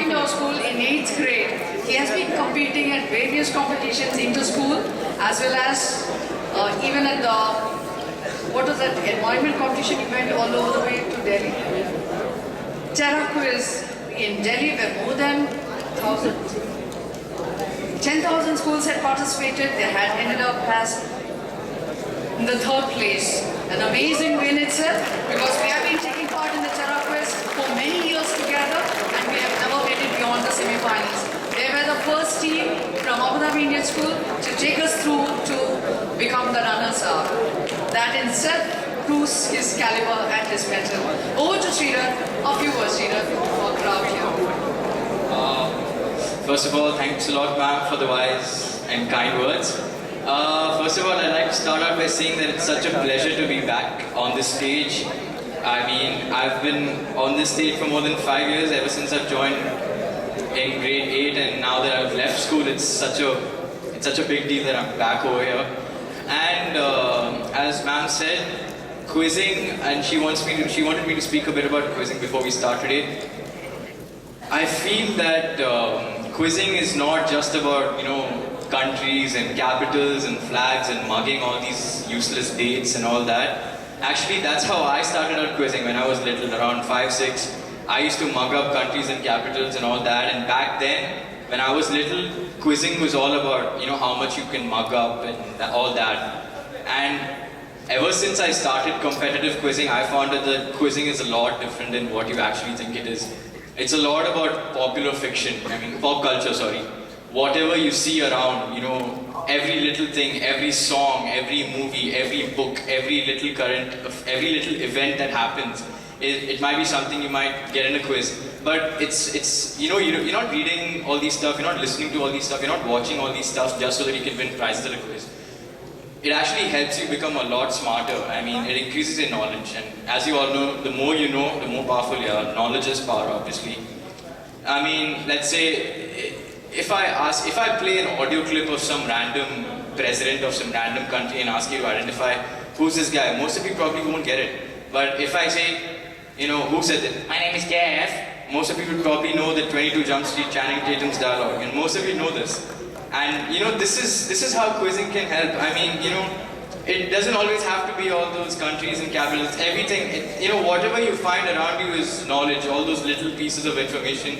joined our school in 8th grade. He has been competing at various competitions inter-school as well as even at the, what was that, environment competition. He went all over the way to Delhi. Terra quiz in Delhi where more than 10,000 schools had participated. They had ended up as in the 3rd place. An amazing win itself because we have been taking part in the Terra quiz for many years together and we have never made it beyond the semi-finals. They were the first team from Abu Dhabi Indian School to take us through to become the runners-up. That in itself proves his caliber and his mettle. Over to Sridhar. A few words, Sridhar, for the crowd here. First of all, thanks a lot, ma'am, for the wise and kind words. First of all, I'd like to start out by saying that it's such a pleasure to be back on this stage. I mean, I've been on this stage for more than 5 years, ever since I've joined in grade 8, and now that I've left school, it's such a big deal that I'm back over here. And as ma'am said, quizzing, and she wanted me to speak a bit about quizzing before we start today. I feel that quizzing is not just about, countries and capitals and flags and mugging all these useless dates and all that. Actually, that's how I started out quizzing when I was little, around 5, 6. I used to mug up countries and capitals and all that, and back then, when I was little, quizzing was all about, how much you can mug up and all that. And ever since I started competitive quizzing, I found that the quizzing is a lot different than what you actually think it is. It's a lot about popular fiction, pop culture, sorry. Whatever you see around, every little thing, every song, every movie, every book, every little event that happens, it might be something you might get in a quiz. But it's you're not reading all these stuff, you're not listening to all these stuff, you're not watching all these stuff just so that you can win prizes at a quiz. It actually helps you become a lot smarter. it increases your knowledge, and as you all know, the more you know, the more powerful you are. Knowledge is power, obviously. Let's say, if I play an audio clip of some random president of some random country and ask you to identify who's this guy, most of you probably won't get it. But if I say, who said it? My name is KF. Most of you would probably know the 22 Jump Street Channing Tatum's dialogue, and most of you know this. And this is how quizzing can help. It doesn't always have to be all those countries and capitals. Everything, whatever you find around you is knowledge. All those little pieces of information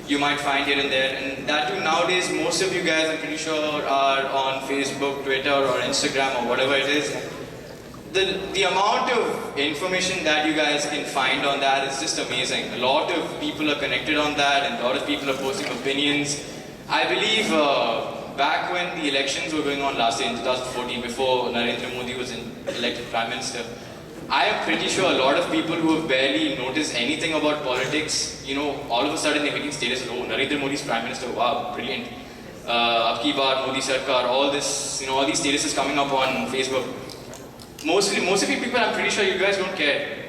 you might find here and there. And that too, nowadays, most of you guys, I'm pretty sure, are on Facebook, Twitter, or Instagram, or whatever it is. The amount of information that you guys can find on that is just amazing. A lot of people are connected on that, and a lot of people are posting opinions. I believe back when the elections were going on last year in 2014, before Narendra Modi was elected Prime Minister, I am pretty sure a lot of people who have barely noticed anything about politics, all of a sudden they're making status, oh, Narendra Modi's Prime Minister, wow, brilliant. Abki baar, Modi Sarkar, all this, all these statuses coming up on Facebook. Most of you people, I'm pretty sure you guys don't care.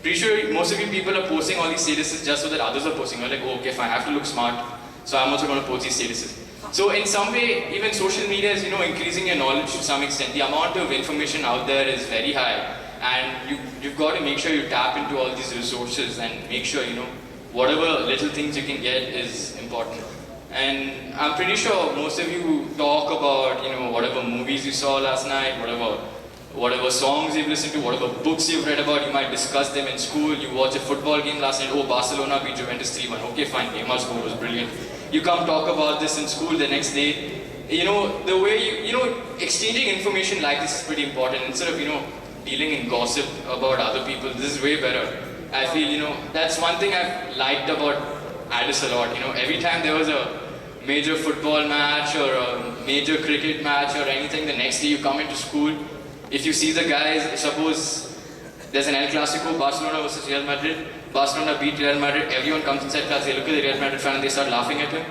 Pretty sure most of you people are posting all these statuses just so that others are posting. You're like, oh, okay, fine, I have to look smart, so I'm also going to post these statuses. So in some way, even social media is, increasing your knowledge to some extent. The amount of information out there is very high, and you've got to make sure you tap into all these resources and make sure, whatever little things you can get is important. And I'm pretty sure most of you talk about, whatever movies you saw last night, whatever songs you've listened to, whatever books you've read about, you might discuss them in school. You watch a football game last night, oh, Barcelona beat Juventus 3-1. Okay, fine, Neymar's goal was brilliant. You come talk about this in school the next day. The way exchanging information like this is pretty important. Instead of, dealing in gossip about other people, this is way better. I feel, that's one thing I've liked about ADIS a lot. Every time there was a major football match or a major cricket match or anything, the next day you come into school, if you see the guys, suppose there's an El Clasico, Barcelona versus Real Madrid, Barcelona beat Real Madrid, everyone comes inside class, they look at the Real Madrid fan and they start laughing at him.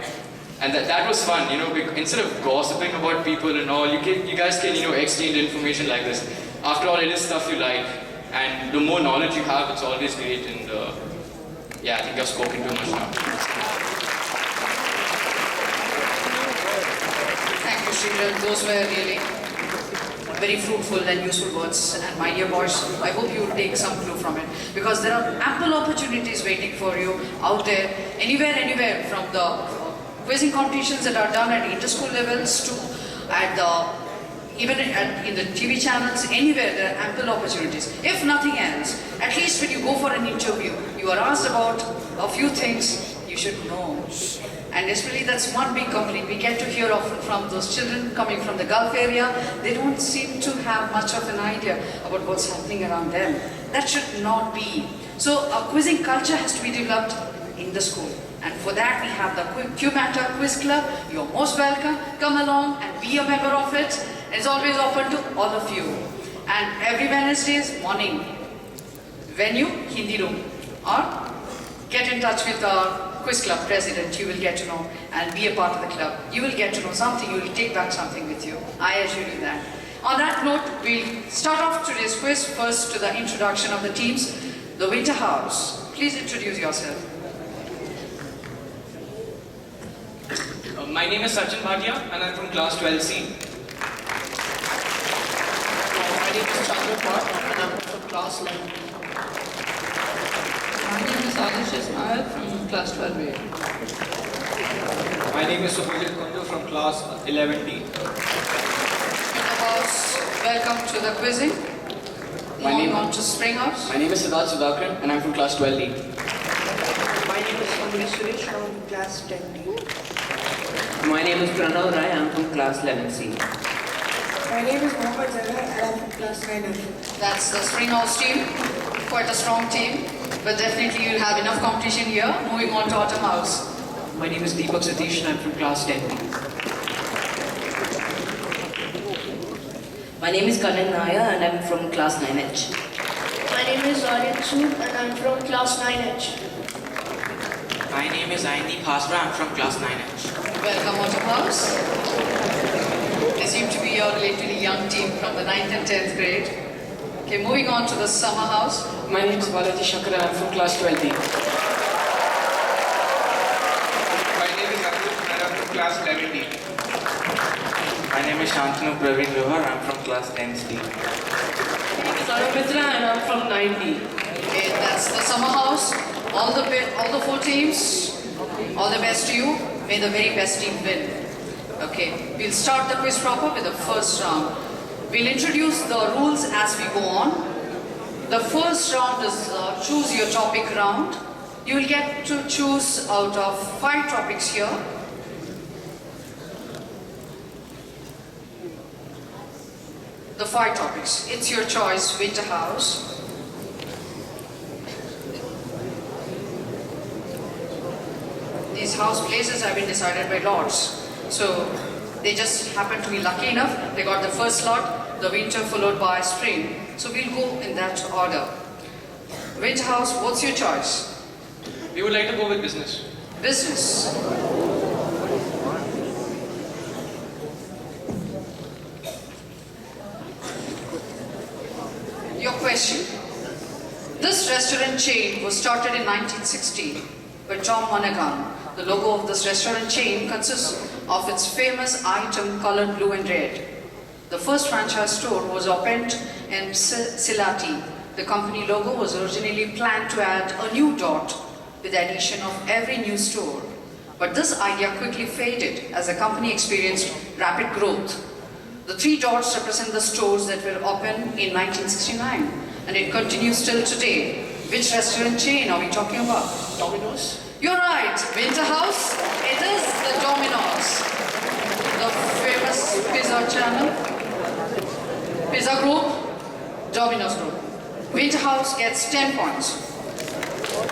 And that was fun, instead of gossiping about people and all, you guys can, exchange information like this. After all, it is stuff you like, and the more knowledge you have, it's always great, and yeah, I think I've spoken too much now. Thank you, Sridhar. Those were really very fruitful and useful words. And my dear boys, I hope you will take some clue from it, because there are ample opportunities waiting for you out there, anywhere, from the quizzing competitions that are done at inter-school levels to at the in the TV channels, anywhere there are ample opportunities. If nothing else, at least when you go for an interview, you are asked about a few things you should know. And especially that's one big complaint. We get to hear often from those children coming from the Gulf area. They don't seem to have much of an idea about what's happening around them. That should not be. So a quizzing culture has to be developed in the school. And for that we have the Q-Matter Quiz Club. You're most welcome. Come along and be a member of it. It's always open to all of you. And every Wednesday's morning, venue, Hindi room. Or get in touch with our Quiz Club president. You will get to know and be a part of the club. You will get to know something. You will take back something with you. I assure you that. On that note, we'll start off today's quiz. First to the introduction of the teams. The Winter House. Please introduce yourself. My name is Sachin Bhatia and I'm from class 12C. My name is Chandra and I'm from class 11. My name is Adish Ismail from class 12A. My name is Subhajit Kundu from class 11D. Welcome to the quizzing. Moving on to Spring House. My name is Siddharth Sudhakaran and I'm from class 12D. My name is Amrish Suresh from class 10D. My name is Pranav Rai, I am from class 11C. My name is Mohammad Zara and I'm from class 9F. That's the Spring House team. Quite a strong team, but definitely you'll have enough competition here. Moving on to Autumn House. My name is Deepak Satish and I'm from class 10D. My name is Karan Naya and I am from class 9H. My name is Aryan Sood and I'm from class 9H. My name is Aindi Khasra, I'm from class 9H. Welcome, Autumn House. They seem to be a relatively young team from the 9th and 10th grade. Okay, moving on to the Summer House. My name is Balaji Shankar and I'm from class 12D. My name is Anuj and I'm from class 11D. My name is Shantanu Praveen Johar, I'm from class 10C. My name is Arupitra and I am from 9D. Okay, that's the Summer House. All the 4 teams, all the best to you. May the very best team win. Okay, we'll start the quiz proper with the first round. We'll introduce the rules as we go on. The first round is choose your topic round. You will get to choose out of 5 topics here. The 5 topics. It's your choice, Winter House. These house places have been decided by lords. So they just happen to be lucky enough. They got the first slot, the winter followed by spring. So we'll go in that order. Winter House, what's your choice? We would like to go with business. Business. Your question. This restaurant chain was started in 1960 by Tom Monaghan. The logo of this restaurant chain consists of its famous item colored blue and red. The first franchise store was opened in Silati. The company logo was originally planned to add a new dot with the addition of every new store. But this idea quickly faded as the company experienced rapid growth. The 3 dots represent the stores that were opened in 1969 and it continues till today. Which restaurant chain are we talking about? Domino's? You're right, Winter House. It is the Domino's, the famous pizza channel, pizza group, Domino's group. Winter House gets 10 points.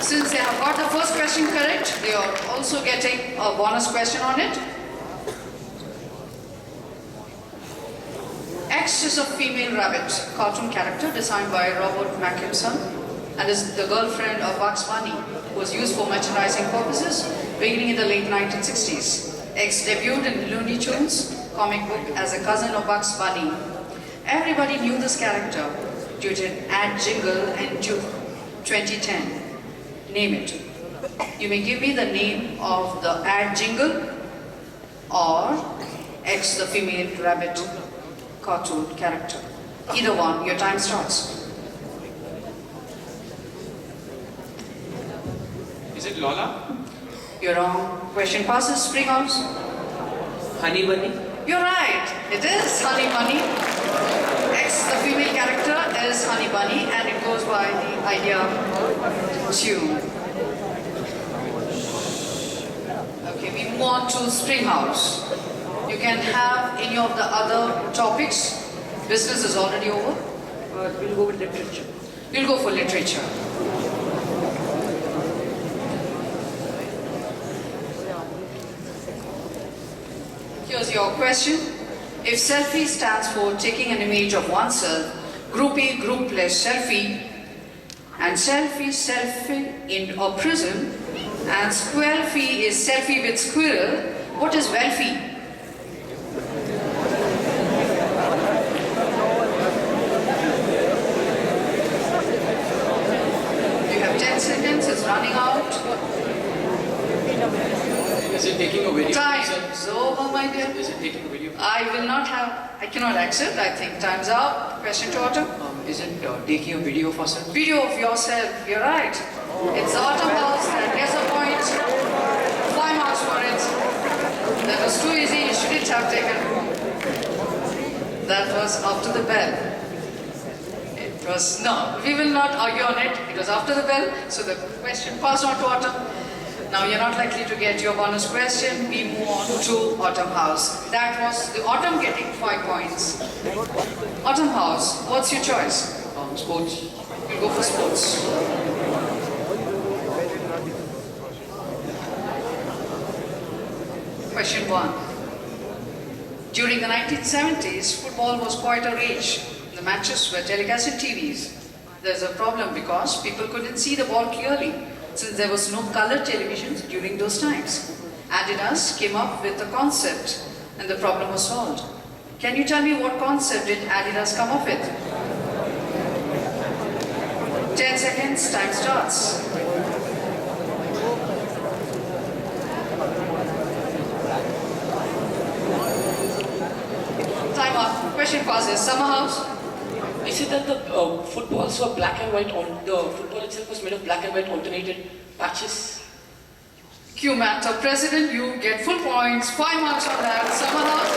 Since they have got the first question correct, they are also getting a bonus question on it. X is a female rabbit, cartoon character designed by Robert Mackinson and is the girlfriend of Bugs Bunny, who was used for merchandising purposes beginning in the late 1960s. X debuted in Looney Tunes comic book as a cousin of Bugs Bunny. Everybody knew this character due to an ad jingle in 2010. Name it. You may give me the name of the ad jingle or X the female rabbit cartoon character? Either one, your time starts. Is it Lola? You're wrong. Question passes. Spring House. Honey Bunny. You're right. It is Honey Bunny. X, the female character, is Honey Bunny, and it goes by the idea tune. Okay, we move on to Spring House. You can have any of the other topics. Business is already over. We'll go with literature. You'll go for literature. Here's your question. If selfie stands for taking an image of oneself, group A, group plus selfie, and selfie in a prism, and squelfie is selfie with squirrel, what is welfie? You have 10 seconds, it's running out. Is it taking a video? Time is over, my dear. Is it taking a video? I cannot accept. I think time's up. Question to Autumn. Is it taking a video of us? Video of yourself. You're right. It's Autumn House and gets a point. 5 marks for it. That was too easy. You shouldn't have taken. That was after the bell. It was, no, we will not argue on it. It was after the bell. So the question passed on to Autumn. Now you're not likely to get your bonus question. We move on to Autumn House. That was the Autumn getting 5 points. Autumn House, what's your choice? Sports. You'll go for sports. Question 1. During the 1970s, football was quite a rage. The matches were telecast on TVs. There's a problem because people couldn't see the ball clearly, since there was no color televisions during those times. ADIS came up with a concept and the problem was solved. Can you tell me what concept did ADIS come up with? 10 seconds, time starts. Time up. Question passes. Summer House. Is it that the footballs were black and white, the football itself was made of black and white alternated patches? Q Matter President, you get full points. 5 marks on that. Summer House.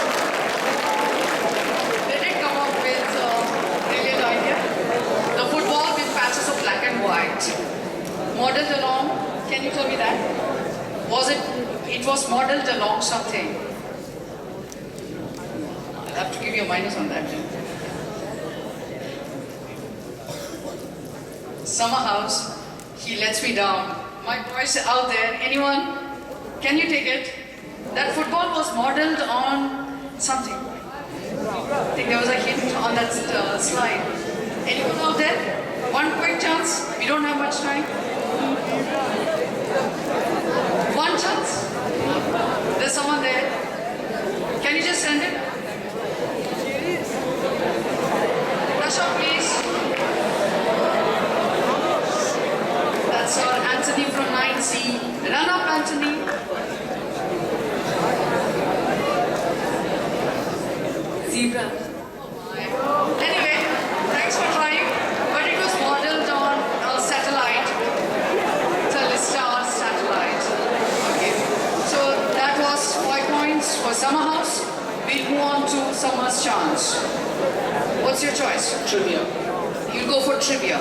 They did come up with a brilliant idea. The football with patches of black and white. Modeled along, can you tell me that? It was modeled along something. I'll have to give you a minus on that. Summer House, he lets me down. My boys out there, anyone? Can you take it? That football was modeled on something. I think there was a hint on that slide. Anyone out there? 1 quick chance. We don't have much time. 1 chance. There's someone there. Can you just send it? Rush up, please. That's our Anthony from 9C. Run up, Anthony. Zebra. Anyway, thanks for trying. But it was modeled on a satellite. Telestar satellite. Okay. So that was 5 points for Summer House. We'll move on to Summer's chance. What's your choice? Trivia. You'll go for trivia.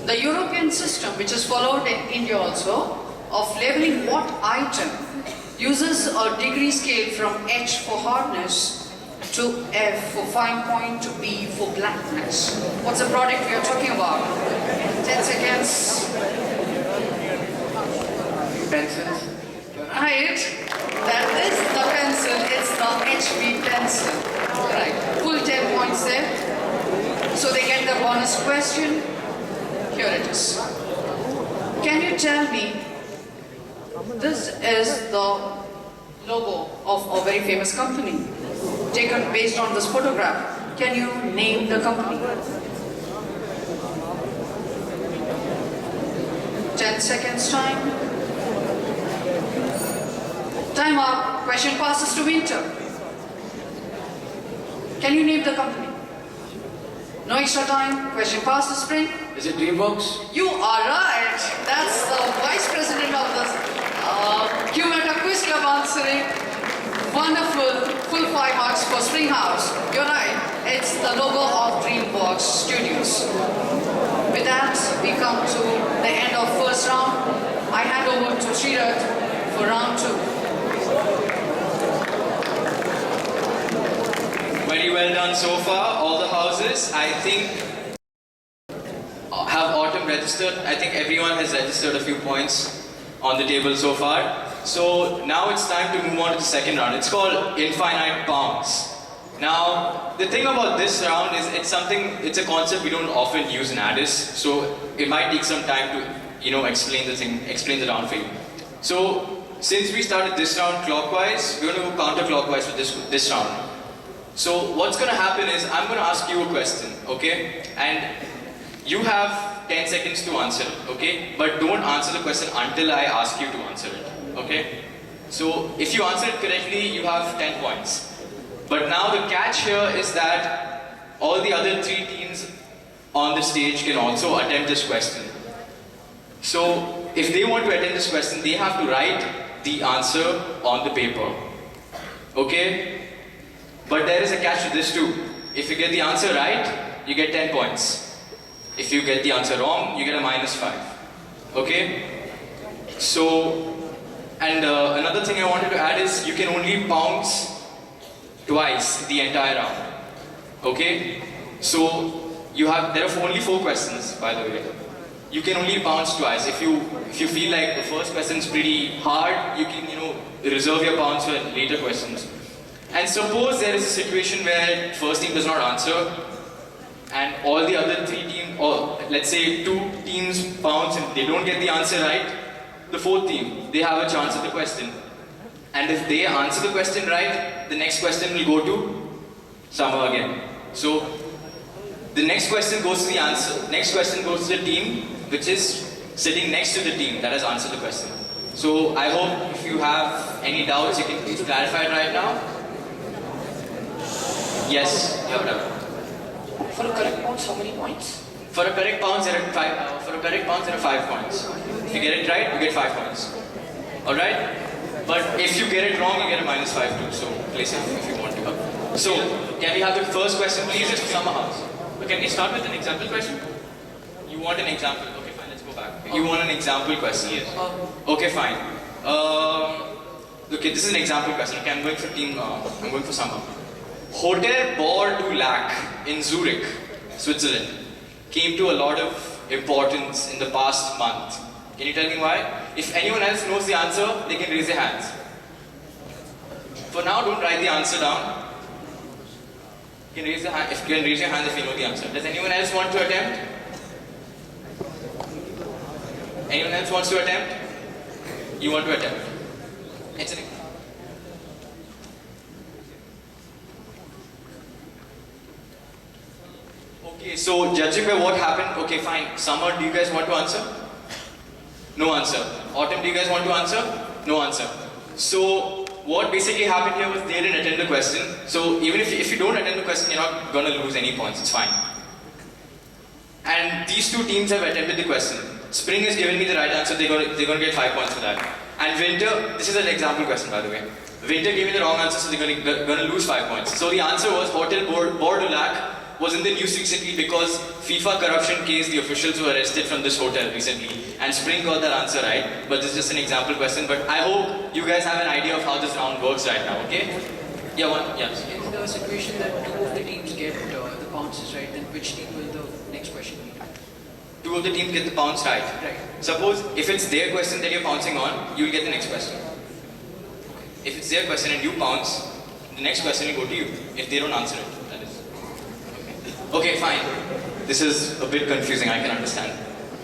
The European system, which is followed in India also, of labeling what item uses a degree scale from H for hardness to F for fine point to B for blackness. What's the product we are talking about? 10 seconds. Pencils. Right. That is the pencil. It's the HB pencil. Right. Full 10 points there. So they get the bonus question. Here it is. Can you tell me, this is the logo of a very famous company, taken based on this photograph. Can you name the company? 10 seconds time. time up, question passes to Winter. Can you name the company? No extra time, question passes to Spring. Is it DreamWorks? You are right. That's the vice president of the Q-Meta Quiz Club answering. Wonderful, full 5 marks for Spring House. You're right. It's the logo of DreamWorks Studios. With that, we come to the end of first round. I hand over to Srirath for round 2. Very well done so far, all the houses. I think have Autumn registered. I think everyone has registered a few points on the table so far. So now it's time to move on to the second round. It's called Infinite Pounds. Now, the thing about this round is it's a concept we don't often use in ADIS, so it might take some time to, explain the round for you. So, since we started this round clockwise, we're going to go counterclockwise for this round. So, what's going to happen is, I'm going to ask you a question, okay? And you have 10 seconds to answer it, okay? But don't answer the question until I ask you to answer it, okay? So, if you answer it correctly, you have 10 points. But now the catch here is that all the other 3 teams on the stage can also attempt this question. So, if they want to attempt this question, they have to write the answer on the paper, okay? But there is a catch to this too. If you get the answer right, you get 10 points. If you get the answer wrong, you get a -5. Okay? So, and another thing I wanted to add is you can only bounce twice the entire round. Okay? So, there are only 4 questions, by the way. You can only bounce twice. If you feel like the first question is pretty hard, you can, reserve your bounce for later questions. And suppose there is a situation where first team does not answer, and all the other 3 teams, or let's say 2 teams bounce and they don't get the answer right, the 4th team, they have a chance at the question. And if they answer the question right, the next question will go to Summer again. So, the next question goes to the answer. Next question goes to the team which is sitting next to the team that has answered the question. So, I hope if you have any doubts, you can please clarify it right now. Yes, you have done. For a correct bounce, how many points? For a correct bounce, there are 5 points. If you get it right, you get 5 points. Alright? But if you get it wrong, you get a -5 too. So place it if you want to. So, can we have the first question please? It's Summer House. Can we start with an example question? You want an example? Okay, fine, let's go back. You want an example question? Yes. Okay, fine. Okay, this is an example question. Okay, I'm going for I'm going for Summer. Hotel Bord du Lac in Zurich, Switzerland, came to a lot of importance in the past month. Can you tell me why? If anyone else knows the answer, they can raise their hands. For now, don't write the answer down. You can raise your hand if you know the answer. Does anyone else want to attempt? Anyone else wants to attempt? You want to attempt? It's an Okay, so judging by what happened, okay, fine. Summer, do you guys want to answer? No answer. Autumn, do you guys want to answer? No answer. So, what basically happened here was they didn't attend the question. So, even if you don't attend the question, you're not going to lose any points. It's fine. And these 2 teams have attempted the question. Spring has given me the right answer. They're going to get 5 points for that. And Winter, this is an example question, by the way. Winter gave me the wrong answer, so they're going to lose 5 points. So, the answer was Hotel Bord du Lac was in the news recently because FIFA corruption case, the officials were arrested from this hotel recently. And Spring got that answer right, but this is just an example question. But I hope you guys have an idea of how this round works right now, okay? Yeah, yes. In the situation that 2 of the teams get the bounces right, then which team will the next question be? 2 of the teams get the bounce right. Right. Suppose if it's their question that you're bouncing on, you will get the next question. If it's their question and you bounce, the next question will go to you. If they don't answer it, that is. Okay, fine. This is a bit confusing, I can understand.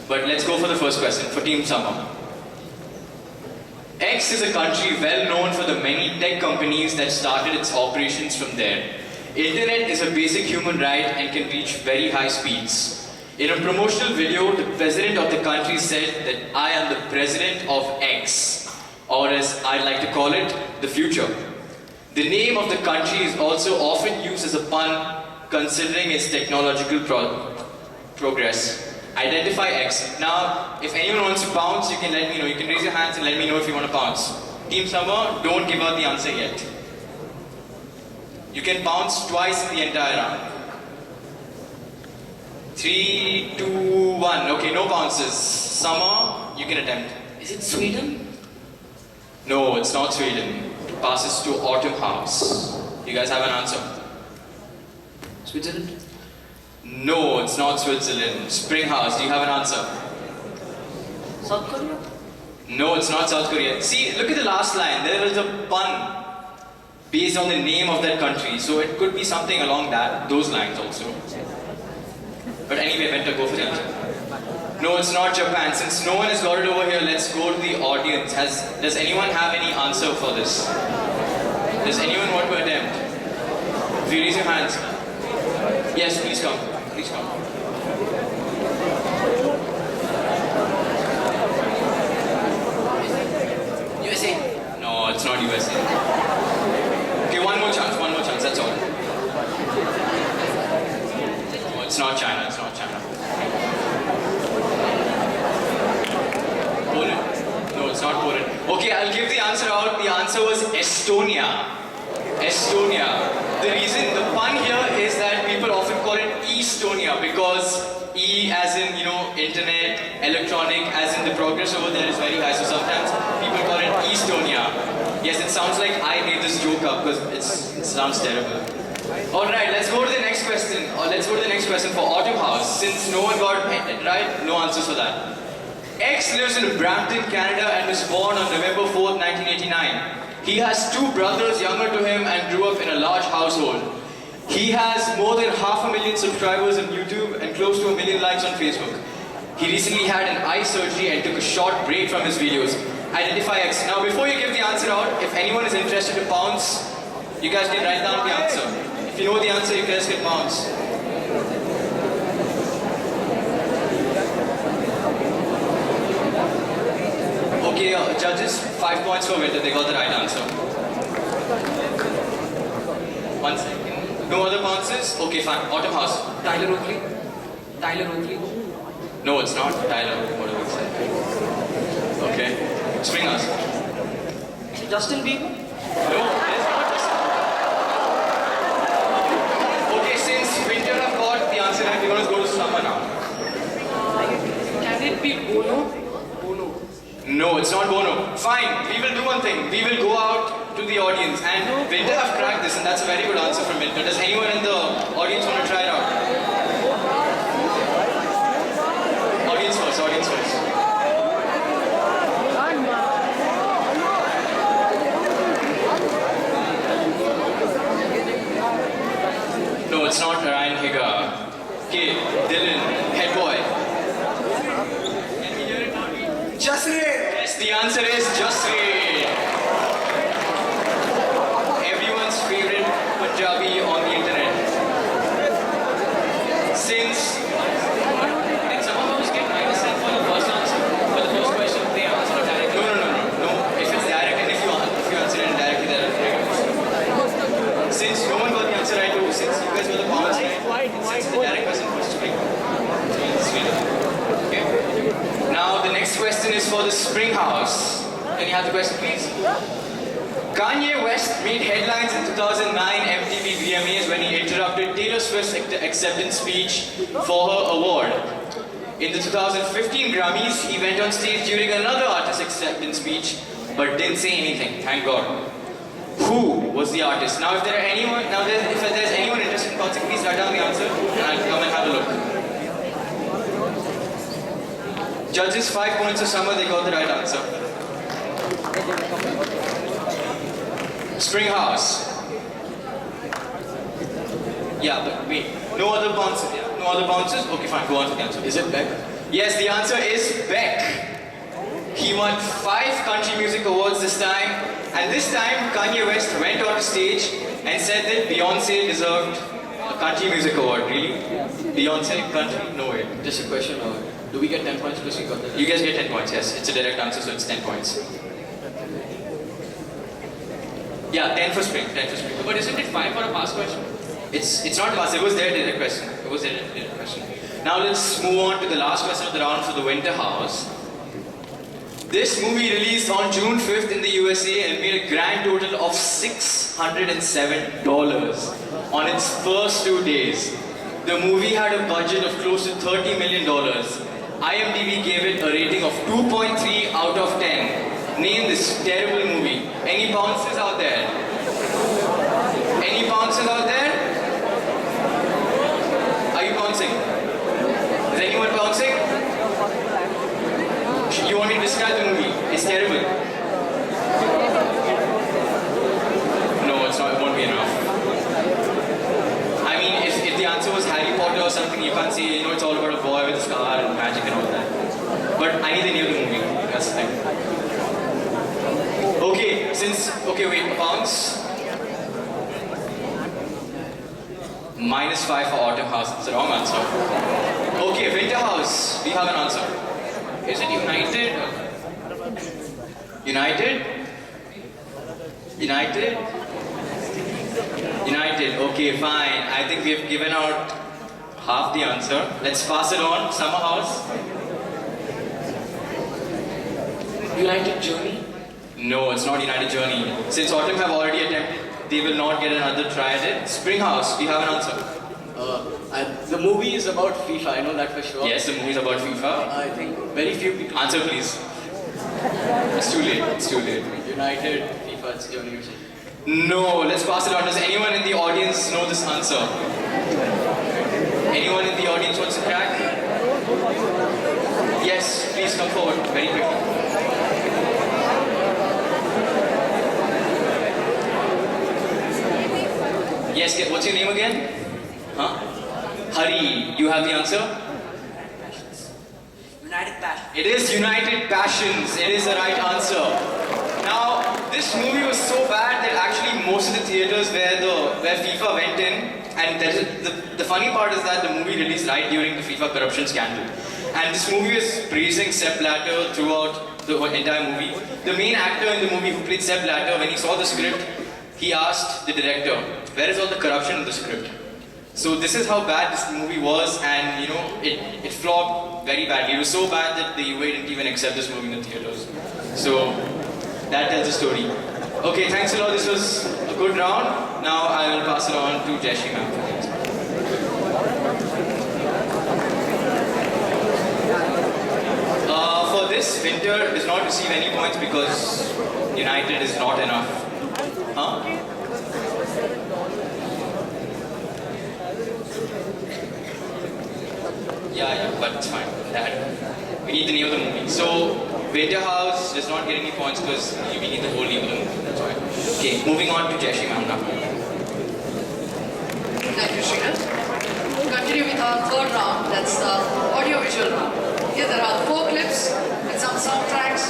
But let's go for the first question, for Team Summer. X is a country well known for the many tech companies that started its operations from there. Internet is a basic human right and can reach very high speeds. In a promotional video, the president of the country said that I am the president of X, or as I like to call it, the future. The name of the country is also often used as a pun considering its technological progress. Identify X. Now, if anyone wants to bounce, you can let me know. You can raise your hands and let me know if you want to bounce. Team Summer, don't give out the answer yet. You can bounce twice in the entire round. 3, 2, 1. Okay, no bounces. Summer, you can attempt. Is it Sweden? No, it's not Sweden. It passes to Autumn House. You guys have an answer? Switzerland? No, it's not Switzerland. Spring House, do you have an answer? South Korea? No, it's not South Korea. See, look at the last line. There is a pun based on the name of that country. So it could be something along those lines also. But anyway, Venter, go for the answer. No, it's not Japan. Since no one has got it over here, let's go to the audience. Does anyone have any answer for this? Does anyone want to attempt? If you raise your hands. Yes, please come. Please come. USA? No, it's not USA. Okay, one more chance, that's all. No, it's not China, it's not China. Poland? No, it's not Poland. Okay, I'll give the answer out. The answer was Estonia. Estonia. The reason, the pun here is that people often call it Estonia because E as in, internet, electronic, as in the progress over there is very high. So sometimes people call it Estonia. Yes, it sounds like I made this joke up because it sounds terrible. Alright, let's go to the next question. Let's go to the next question for Autumn House. Since no one got it right, no answers for that. X lives in Brampton, Canada and was born on November 4th, 1989. He has 2 brothers younger to him and grew up in a large household. He has more than 500,000 subscribers on YouTube and close to 1 million likes on Facebook. He recently had an eye surgery and took a short break from his videos. Identify X. Now before you give the answer out, if anyone is interested to bounce, you guys can write down the answer. If you know the answer, you guys can bounce. Okay, judges, 5 points for Winter. They got the right answer. 1 second. No other bounces? Okay, fine. Autumn House. Tyler Oakley? Tyler Oakley? No, it's not. Tyler. What do we say? Okay. Spring House. Justin Bieber? No, it's not Justin. Okay, since Winter have got the answer right, we're going to go to Summer now. Can it be Bono? No, it's not Bono. Fine, we will do one thing. We will go out to the audience and Winter have cracked this and that's a very good answer from Winter. Does anyone in the audience want to try it out? Audience first, audience first. No, it's not Ryan Higa. Okay, Dylan, head boy. Yes, the answer is Jasri. Everyone's favorite Punjabi on the internet. Since Did some of us get -10 for the first answer? For the first question, they answered directly. no. If it's direct and if you answer it directly, there are direct. Since no one got the answer right, since you guys were the bounce right, since the direct person was spring. So it's Sweden. Okay. Now the next question is for the Spring House. Can you have the question, please? Kanye West made headlines in 2009 MTV VMAs when he interrupted Taylor Swift's acceptance speech for her award. In the 2015 Grammys, he went on stage during another artist acceptance speech, but didn't say anything. Thank God. Who was the artist? Now, if there's anyone interested in bouncing, please write down the answer, and I'll come and have a look. Judges, 5 points to Summer, they got the right answer. Spring House. Yeah, but wait. No other bounces. Yeah. No other bounces? Okay, fine. Go on to the answer. Is it Beck? Yes, the answer is Beck. He won 5 country music awards this time. And this time, Kanye West went on stage and said that Beyonce deserved a country music award. Really? Beyonce, country? No way. Just a question, do we get 10 points because we got that? You guys get 10 points, yes. It's a direct answer, so it's 10 points. Yeah, 10 for spring, 10 for spring. But isn't it 5 for a past question? It's not past, it was their direct question. It was their direct question. Now let's move on to the last question of the round for the Winter House. This movie released on June 5th in the USA and made a grand total of $607 on its first 2 days. The movie had a budget of close to $30 million. IMDb gave it a rating of 2.3 out of 10. Name this terrible movie. Any bouncers out there? Any bouncers out there? Are you bouncing? Is anyone bouncing? You want me to describe the movie? It's terrible. No, it's not. It won't be enough. I mean, if the answer was Harry Potter or something, you can't say, it's all about a boy with a scar and magic and all that. But I need the name of the movie. That's the thing. Okay, wait, bounce. -5 for Autumn House. It's the wrong answer. Okay, Winter House. Do you have an answer? Is it United? United? United? United. Okay, fine. I think we've given out half the answer. Let's pass it on. Summer House? United Journey. No, it's not United Journey. Since Autumn have already attempted, they will not get another try at it. Spring House, do you have an answer? The movie is about FIFA, I know that for sure. Yes, the movie is about FIFA. I think very few people. Answer please. It's too late, it's too late. United, FIFA, it's the only reason. No, let's pass it on. Does anyone in the audience know this answer? Anyone in the audience wants to crack? Yes, please come forward very quickly. Yes, what's your name again? Huh? Hari, you have the answer? United Passion. It is United Passions. It is the right answer. Now, this movie was so bad that actually most of the theaters where FIFA went in, and the funny part is that the movie released right during the FIFA corruption scandal. And this movie is praising Sepp Blatter throughout the entire movie. The main actor in the movie who played Sepp Blatter, when he saw the script, he asked the director, where is all the corruption in the script? So this is how bad this movie was, and it flopped very badly. It was so bad that the UA didn't even accept this movie in the theaters. So that tells the story. Okay, thanks a lot. This was a good round. Now I will pass it on to Jeshi ma'am for the next one. For this, Winter does not receive any points because United is not enough. Huh? Yeah, but it's fine. We need the name of the movie. So, Winter House does not get any points because we need the whole name of the movie. That's why. Okay, moving on to Jeshi ma'am now. Thank you, Srinath. Continue with our third round, that's the audio-visual round. Here there are 4 clips with some soundtracks.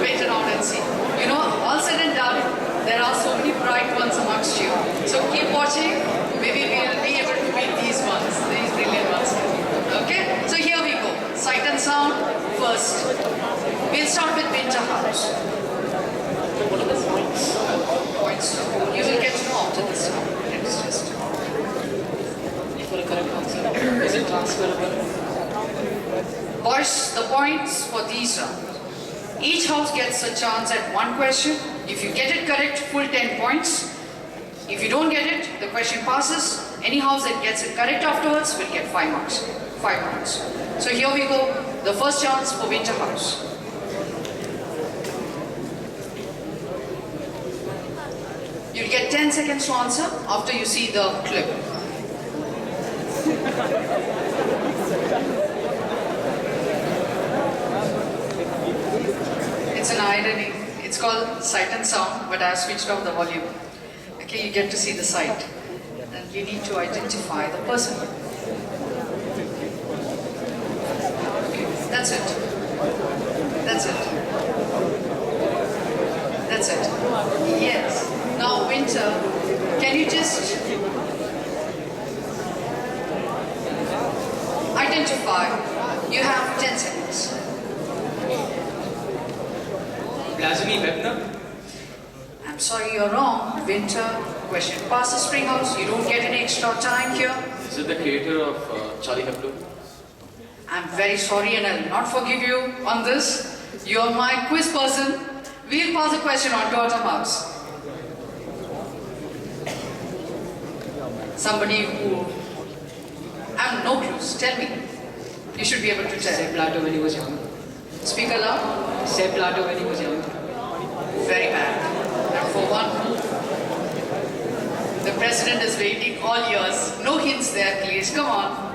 Wait around and see. All said and done, there are so many bright ones amongst you. So keep watching, maybe we'll be able to beat these ones, these brilliant ones. Okay, so here we go. Sight and sound first. We'll start with Winter House. What are the points? Points. You will get to know after this round. It's just. For a correct answer. Is it transferable? Boys, the points for these rounds. Each house gets a chance at 1 question. If you get it correct, full 10 points. If you don't get it, the question passes. Any house that gets it correct afterwards will get 5 marks. 5 points. So here we go. The first chance for Winter House. You'll get 10 seconds to answer after you see the clip. It's an irony. It's called sight and sound, but I have switched off the volume. Okay, you get to see the sight. And you need to identify the person. Okay, that's it. That's it. That's it. Yes. Now, Winter, can you just identify? You have 10 seconds. Blasphemy Webner? And I'm sorry, you're wrong. Winter, question past the spring house. You don't get any extra time here. Is it the creator of Charlie Hebdo? I'm very sorry and I'll not forgive you on this. You're my quiz person. We'll pass a question on to Autumn House. Somebody who... I have no clues. Tell me. You should be able to tell. Sepp Blatter when he was young. Speak aloud. Sepp Blatter when he was young. Very bad. And for one, the president is waiting all years. No hints there, please. Come on.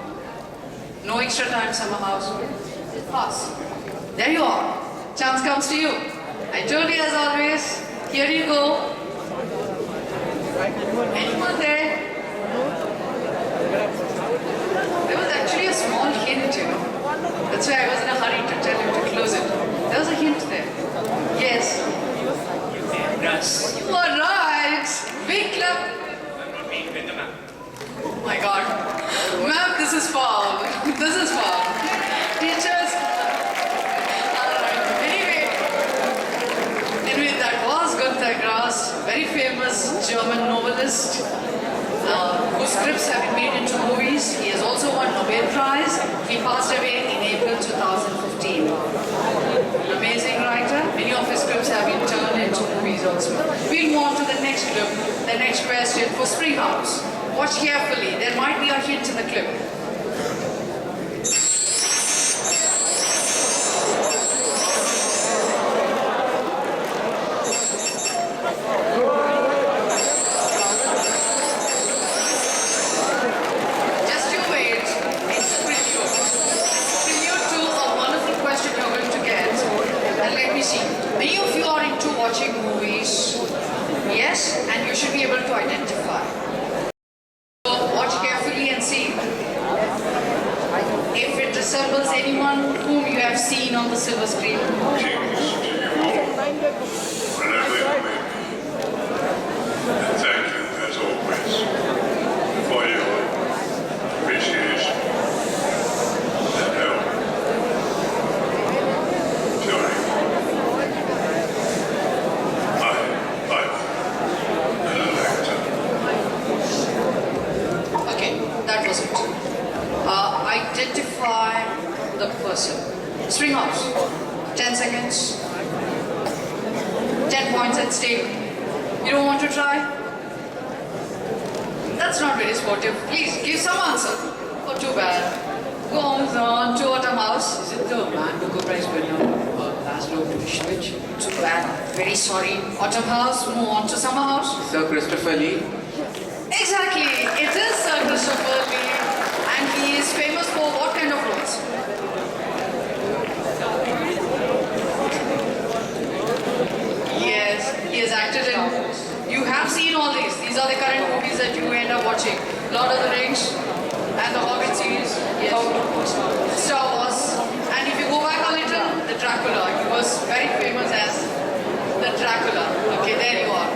No extra time, Summer House. Pass. There you are. Chance comes to you. I told you as always. Here you go. Anyone there? There was actually a small hint, you know. That's why I was in a hurry to tell you to close it. There was a hint there. Yes. Russ. You are right. Big clap. Oh my God. Ma'am, this is foul. This is foul. Teachers. Alright. Anyway, that was Günter Grass, very famous German novelist, whose scripts have been made into movies. He has also won Nobel Prize. He passed away in April 2015. Amazing writer. Many of his scripts have been turned into movies also. We'll move on to the next clip, the next question for Spring House. Watch carefully. There might be a hint in the clip. Just you wait. It's a prelude. Prelude to a wonderful question you're going to get. And let me see. Many of you are into watching movies. Yes? And you should be able to identify. So watch carefully and see if it resembles anyone whom you have seen on the silver screen. Greetings to you all, wherever you may be. And thank you, as always, for your appreciation and help during my life as an actor. Okay, that was it. Identify the person. Spring House. 10 seconds. 10 points at stake. You don't want to try? That's not very sportive. Please, give some answer. Oh, too bad. Go on to Autumn House. Is it the Man Booker Prize winner, Laszlo Dushevich? Too bad. Very sorry. Autumn House. Move on to Summer House. Sir Christopher Lee. Exactly. It is Sir Christopher Lee. And he is famous for what kind of roles? Yes, he has acted in... You have seen all these. These are the current movies that you end up watching. Lord of the Rings and the Hobbit series. Yes. Star Wars. And if you go back a little, the Dracula. He was very famous as the Dracula. Okay, there you are.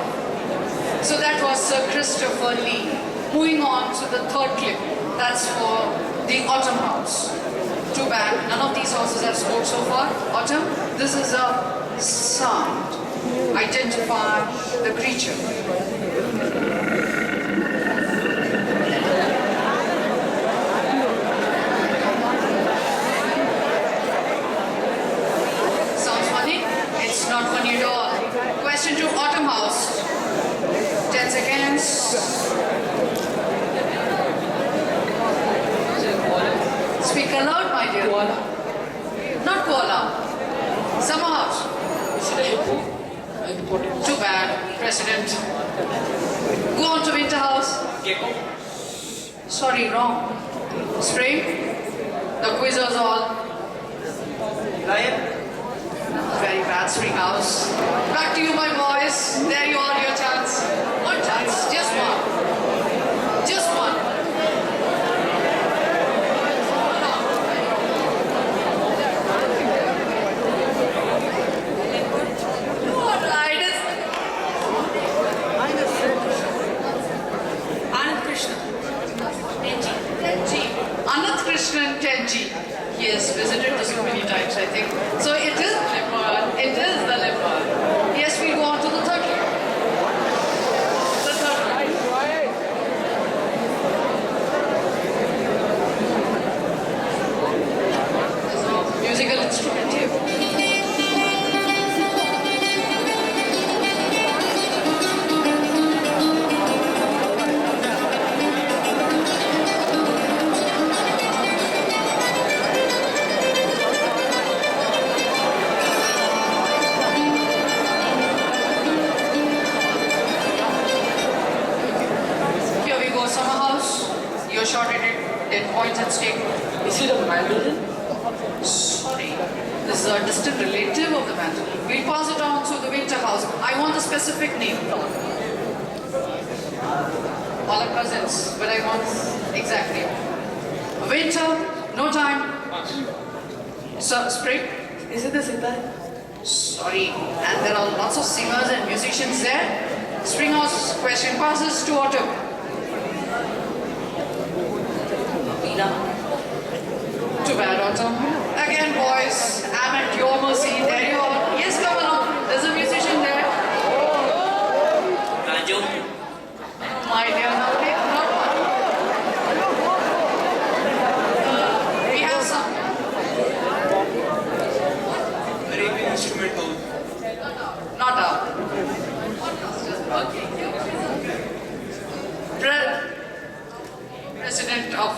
So that was Sir Christopher Lee. Moving on to the third clip. That's for the Autumn House. Too bad, none of these houses have scored so far. Autumn, this is a sound. Identify the creature. Sounds funny? It's not funny at all. Question to Autumn House. 10 seconds. Speak aloud, my dear. Koala. Not koala. Summer House. Is it a hippo? Too bad, President. Go on to Winter House. Gecko. Sorry, wrong. Spring. The quizzers all. Lion. Very bad, Spring House. Back to you, my boys. There you are, your chance. One chance, just one. Just one. Krishnan Tenji. He has visited this so many times, I think. So it is the leopard. It is the leopard. Yes, we go on to the third clip. distant relative of the mantle. We'll pass it on to the winter house. I want a specific name. All are cousins, but I want exact name. Winter, no time. So, spring. Is it the sitar? Sorry, and there are lots of singers and musicians there. Springhouse question passes to autumn. Too bad, autumn. Again, boys, I'm at your mercy. There you are. Yes, come along. There's a musician there. Raju. My dear, not one. We have some. Arabian instrumental. Not out. President of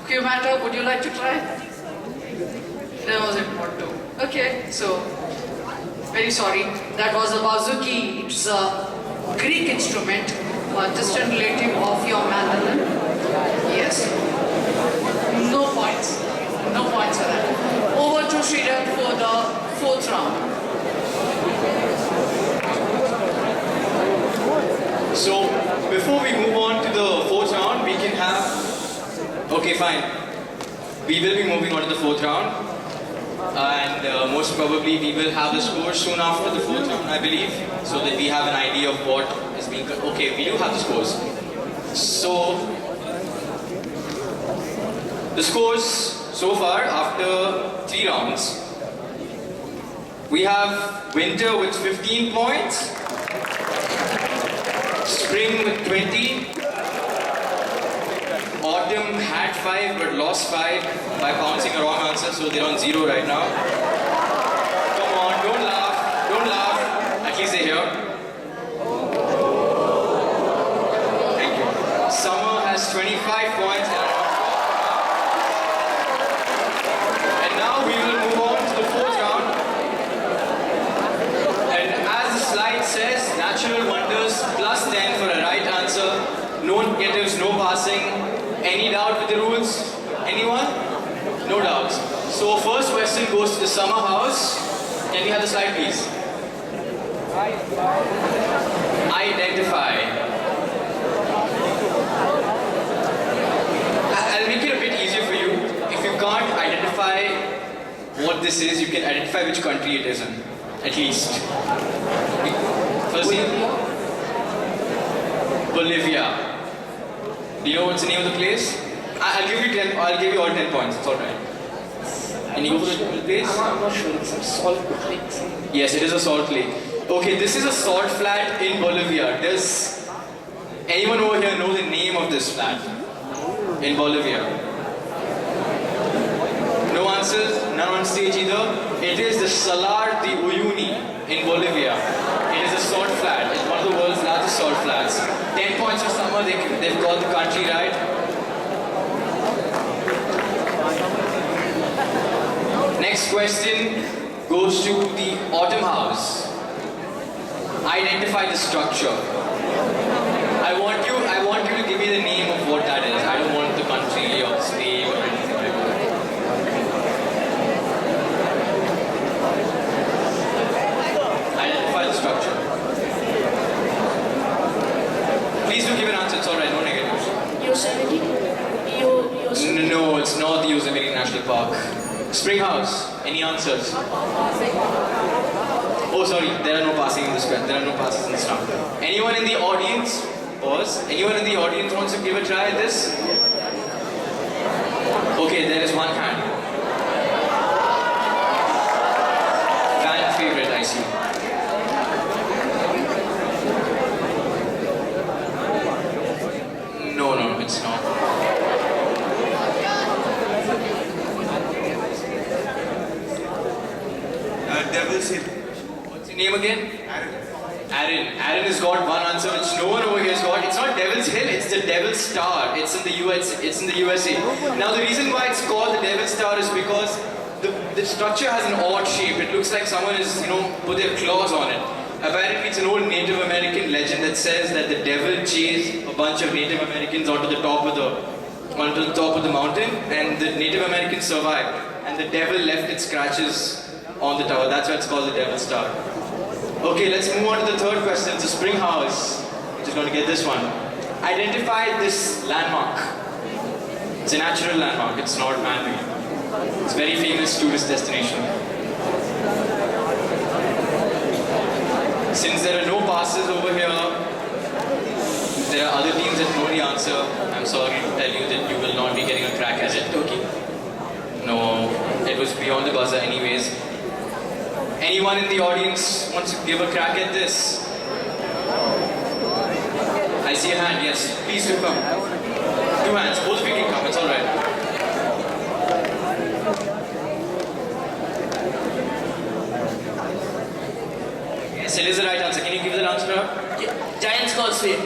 Q Matter, would you like to try? That was important. Okay, so very sorry. That was a bouzouki. It's a Greek instrument, a distant relative of your mandolin. Yes. No points. No points for that. Over to Sridhar for the fourth round. So, before we move on to the fourth round, we can have... Okay, fine. We will be moving on to the fourth round. And most probably we will have the score soon after the fourth round, I believe. So that we have an idea of what is being... Okay, we do have the scores. So, the scores so far after 3 rounds. We have Winter with 15 points. Spring with 20. Autumn had 5 but lost 5 by bouncing a wrong answer, so they're on 0 right now. Come on, don't laugh, don't laugh. At least they're here. Thank you. Summer has 25 points. And now we will move on to the fourth round. And as the slide says, natural wonders plus 10 for a right answer. No negatives, no passing. Any doubt with the rules? Anyone? No doubts. So first question goes to the summer house. Can we have the slide please? Identify. I'll make it a bit easier for you. If you can't identify what this is, you can identify which country it is in. At least. Firstly, Bolivia. Do you know what's the name of the place? I'll give you 10. I'll give you all 10 points. It's all right. Can you go for the place? I'm not sure. It's a salt lake. Yes, it is a salt lake. Okay, this is a salt flat in Bolivia. Does anyone over here know the name of this flat in Bolivia? No answers. None on stage either. It is the Salar de Uyuni in Bolivia. It is a salt flat. It's one of the world's largest salt flats. 10 points for summer. They've got the country right. Next question goes to the autumn house. Identify the structure. I want you to give me the name of what that is. I don't want the country or state or anything like that. Identify the structure. Please do give an answer, it's alright, no negatives. Yosemite? Yosemite? No, it's not the Yosemite National Park. Spring House, any answers? Oh, sorry, there are no passing in this question. There are no passes in this round. Anyone in the audience? Pause. Anyone in the audience wants to give a try at this? Okay, there is one hand. Fan favorite, I see. No, it's not. Devil's Hill. What's your name again? Aaron has got one answer which no one over here has got. It's not Devil's Hill, it's the Devil's Star. It's in the USA. Now the reason why it's called the Devil's Star is because the structure has an odd shape. It looks like someone has, put their claws on it. Apparently it's an old Native American legend that says that the devil chased a bunch of Native Americans onto the top of the mountain, and the Native Americans survived, and the devil left its scratches on the tower. That's why it's called the Devil's Tower. Okay, let's move on to the third question. It's a spring house. Just going to get this one. Identify this landmark. It's a natural landmark. It's not man-made. It's a very famous tourist destination. Since there are no passes over here, there are other teams that know the answer. I'm sorry to tell you that you will not be getting a crack at it. Turkey. No, it was beyond the buzzer anyways. Anyone in the audience wants to give a crack at this? I see a hand, yes. Please do come. Two hands, both of you can come, it's alright. Yes, it is the right answer. Can you give that answer now? Giants Causeway.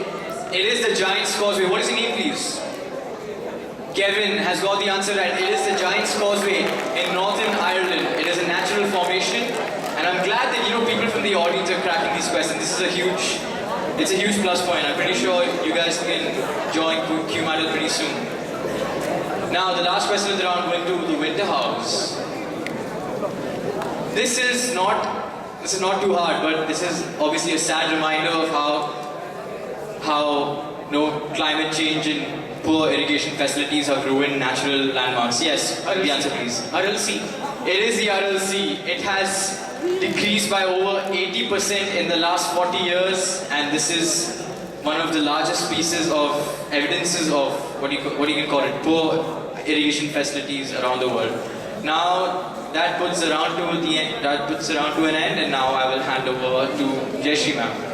It is the Giant's Causeway. What is your name, please? Kevin has got the answer right. It is the Giant's Causeway in Northern Ireland. It is a natural formation, and I'm glad that people from the audience are cracking these questions. This is a huge plus point. I'm pretty sure you guys can join QMATL pretty soon. Now, the last question of the round going to the Winter House. This is not too hard, but this is obviously a sad reminder of how climate change and poor irrigation facilities have ruined natural landmarks. Yes, the answer please. RLC. It is the RLC. It has decreased by over 80% in the last 40 years, and this is one of the largest pieces of evidences of what you can call it, poor irrigation facilities around the world. Now that puts around to an end, and now I will hand over to Jayashree ma'am.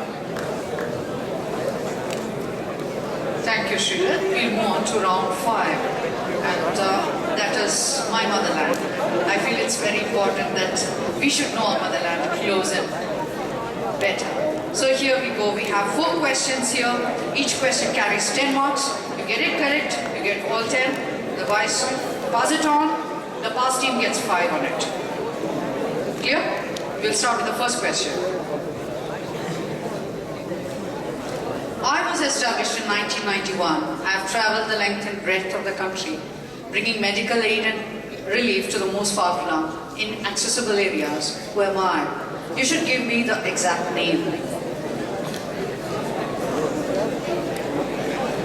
Thank you, Sridhar. We'll move on to round 5, and that is my motherland. I feel it's very important that we should know our motherland close and better. So here we go. We have 4 questions here. Each question carries 10 marks. You get it correct, you get all 10. The vice pass it on. The pass team gets 5 on it. Clear? We'll start with the first question. I was established in 1991. I have traveled the length and breadth of the country, bringing medical aid and relief to the most far-flung, inaccessible areas. Who am I? You should give me the exact name.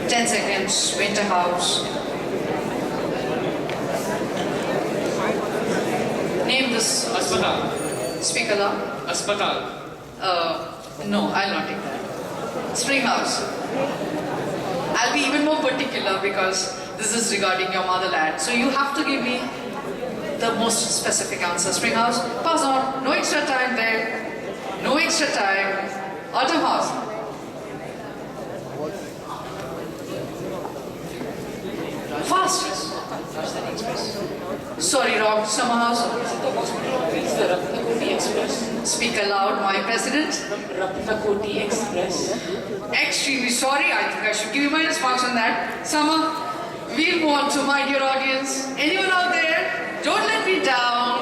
10 seconds, Winter House. Name this. Aspatal. Speak aloud. Aspatal. No, I'll not take that. Spring House. I'll be even more particular because this is regarding your motherland. So you have to give me the most specific answer. Spring House, pass on. No extra time there. No extra time. Autumn House. Fast. Sorry, wrong. Summer House. It's the Ratnakoti Express. Speak aloud, my president. Ratnakoti Express. Extremely sorry. I think I should give you minus marks on that. Summer, we'll move on to my dear audience. Anyone out there? Don't let me down.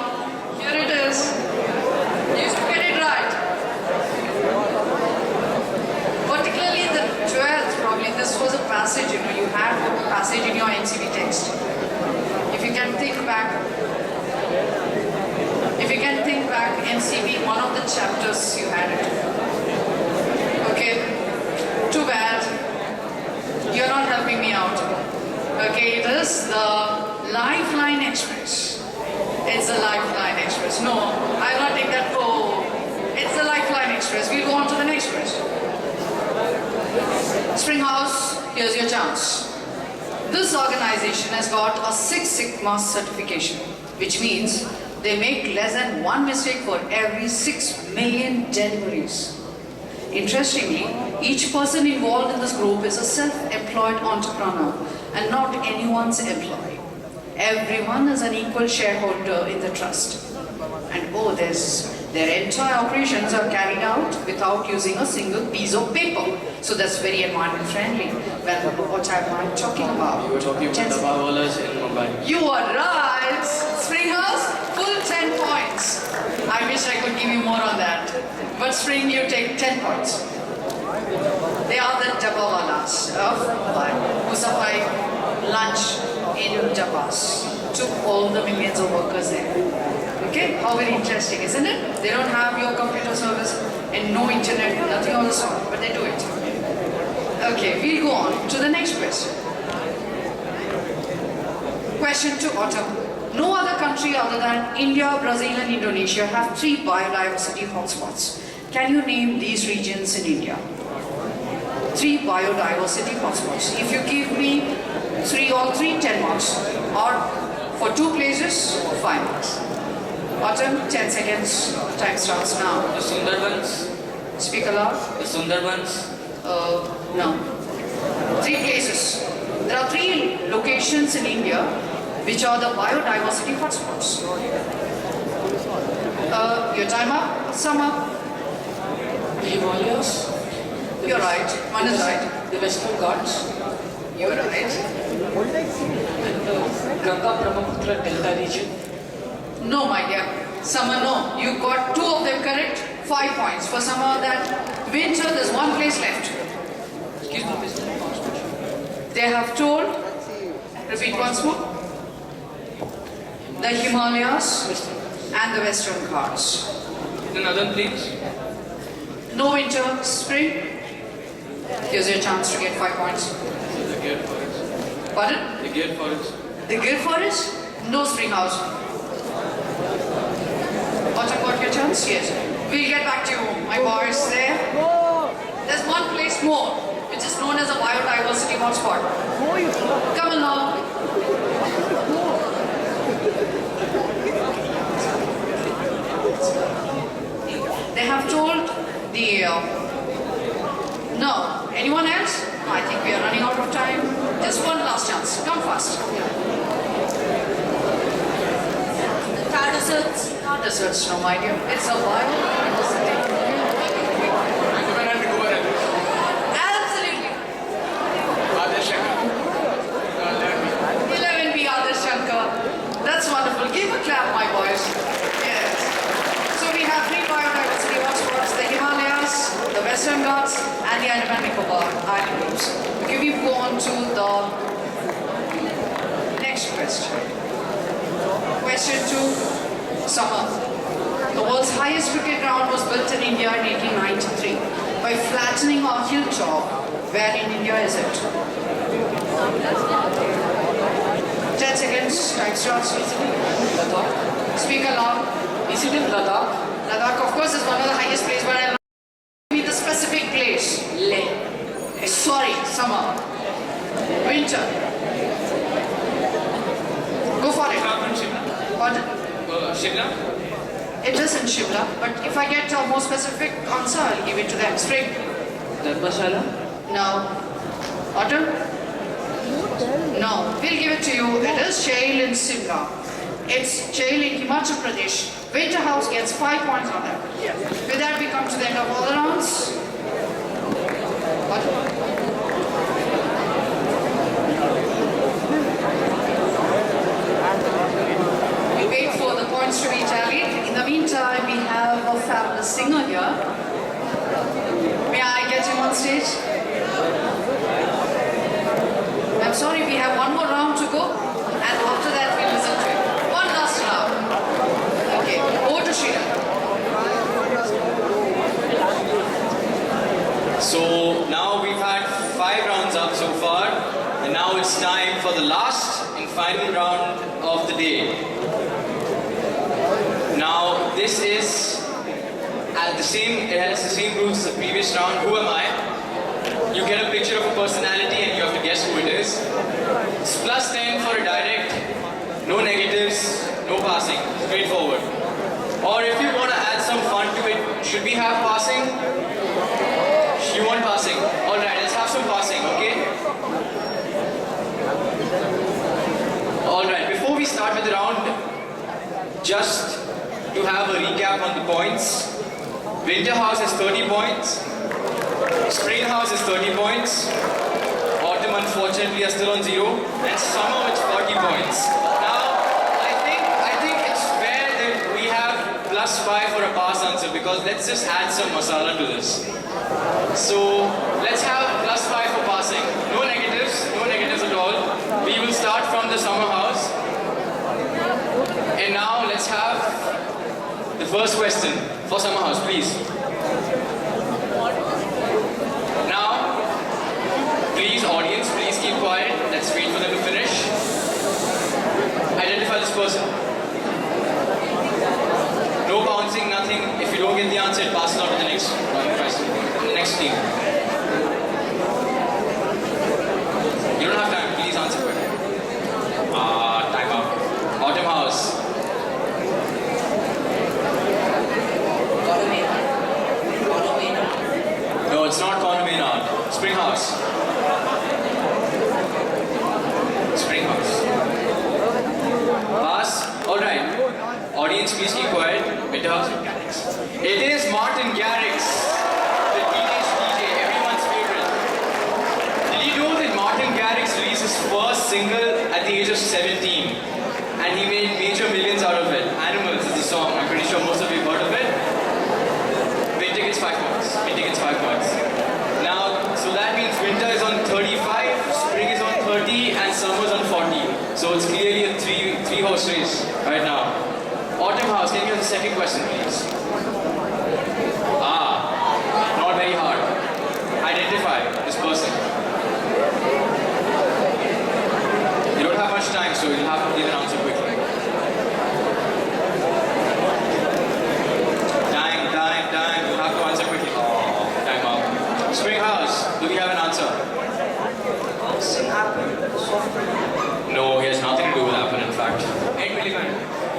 Here it is. You should get it right. Particularly in the 12th, probably this was a passage, you had a passage in your NCB text. If you can think back, NCB, one of the chapters you had it. Okay, too bad. You're not helping me out. Okay, it is the Lifeline Express. It's the Lifeline Express. No, I'll not take that. Oh, it's the Lifeline Express. We'll go on to the next question. Spring House, here's your chance. This organization has got a 6 Sigma certification, which means they make less than 1 mistake for every 6 million deliveries. Interestingly, each person involved in this group is a self-employed entrepreneur and not anyone's employee. Everyone is an equal shareholder in the trust. And their entire operations are carried out without using a single piece of paper. So that's very environment friendly. Well, what am I talking about? You were talking about the Bawalas in Mumbai. You are right. Spring House, full 10 points. I wish I could give you more on that. But Spring, you take 10 points. They are the Dabbawalas of Mumbai who supply lunch in dabbas to all the millions of workers there. Okay, how very interesting, isn't it? They don't have your computer service and no internet, nothing of the sort, but they do it. Okay, we'll go on to the next question. Question to Autumn. No other country other than India, Brazil and Indonesia have 3 biodiversity hotspots. Can you name these regions in India? 3 biodiversity hotspots. If you give me all three, 10 marks. Or for 2 places, 5 marks. Autumn, 10 seconds. Time starts now. The Sundarbans. Speak aloud. The Sundarbans. No. 3 places. There are 3 locations in India which are the biodiversity hotspots. Your time up, sum up. The Himalayas. You're right. One is right. The Western Ghats. You're right. And the Ganga Brahmaputra Delta region. No, my dear. Summer, no. You got 2 of them correct. 5 points. For summer, that winter, there's 1 place left. Excuse me, Mr. They have told, repeat once more, the Himalayas and the Western Ghats. Another please. No winter, spring. Here's your chance to get 5 points. The Gir Forest. Pardon? The Gir Forest. The Gir Forest? No spring house. Autumn got your chance? Yes. We'll get back to you, my boys there. There's 1 place more, which is known as a biodiversity hotspot. Come along. They have told the... No. Anyone else? I think we are running out of time. Just 1 last chance. Come fast. Tar deserts. Tar deserts, no, my dear. It's a biodiversity. Absolutely. 11B Adarsh Shankar. That's wonderful. Give a clap, my boys. Yes. So we have 3 biodiversity hotspots, the Himalayas, the Western Ghats, and the Andaman Nicobar Island groups. Okay, we go on to the next question. Question 2, Summer. The world's highest cricket ground was built in India in 1893 by flattening a hilltop. Where in India is it? 10 seconds, time starts. Ladakh. Speak aloud. Is it in Ladakh? Ladakh, of course, is one of the highest places, but I'll give you the specific place. Leh. Sorry, summer. Winter. Go for it. Pardon? Shimla. It is in Shimla, but if I get a more specific answer, I'll give it to them. Spring. Dharmashala. No. Autumn? No. We'll give it to you. It is Chail in Simla. It's Chail in Himachal Pradesh. Winter House gets 5 points on that. With that, we come to the end of all the rounds. Autumn? We wait for the points to be tallied. In the meantime, we have a fabulous singer here. May I get him on stage? I'm sorry, we have 1 more round to go, and after that we'll listen to it. 1 last round. Okay, over to Srinath. So now we've had 5 rounds up so far, and now it's time for the last and final round of the day. Now this is it has the same rules as the previous round. Who am I? You get a picture of a personality and you have to guess who it is. It's plus 10 for a direct, no negatives, no passing, straightforward. Or if you want to add some fun to it, should we have passing? You want passing? Alright, let's have some passing, okay? Alright, before we start with the round, just to have a recap on the points. Winter House has 30 points. Spring House is 30 points. Autumn, unfortunately, are still on 0. And Summer with 40 points. Now, I think it's fair that we have plus 5 for a pass answer, because let's just add some masala to this. So, let's have plus 5 for passing. No negatives at all. We will start from the Summer House. And now let's have first question for Summer House, please. Now, please, audience, please keep quiet. Let's wait for them to finish. Identify this person. No bouncing, nothing. If you don't get the answer, it passes on to the next person, the next team. You don't have time. Please answer quick. Time out. Autumn House. No, it's not Conor Maynard. Spring House. Spring House. Pass. Alright. Audience, please keep quiet. Winter House. It is Martin Garrix, the teenage DJ, everyone's favorite. Did you know that Martin Garrix released his first single at the age of 17? And he made major millions out of it. Animals is the song. I'm pretty sure most of you have heard of it. Winter gets 5 points. Winter gets 5 points. Now, so that means winter is on 35, spring is on 30, and summer is on 40. So it's clearly a three-horse race right now. Autumn House, can you have the second question, please? Not very hard. Identify this person. You don't have much time, so you'll have to give an answer quickly. Time. You'll have to answer quickly. Time out. Spring House, do we have an answer? No, he has nothing to do with Apple, in fact. Ed Miliband.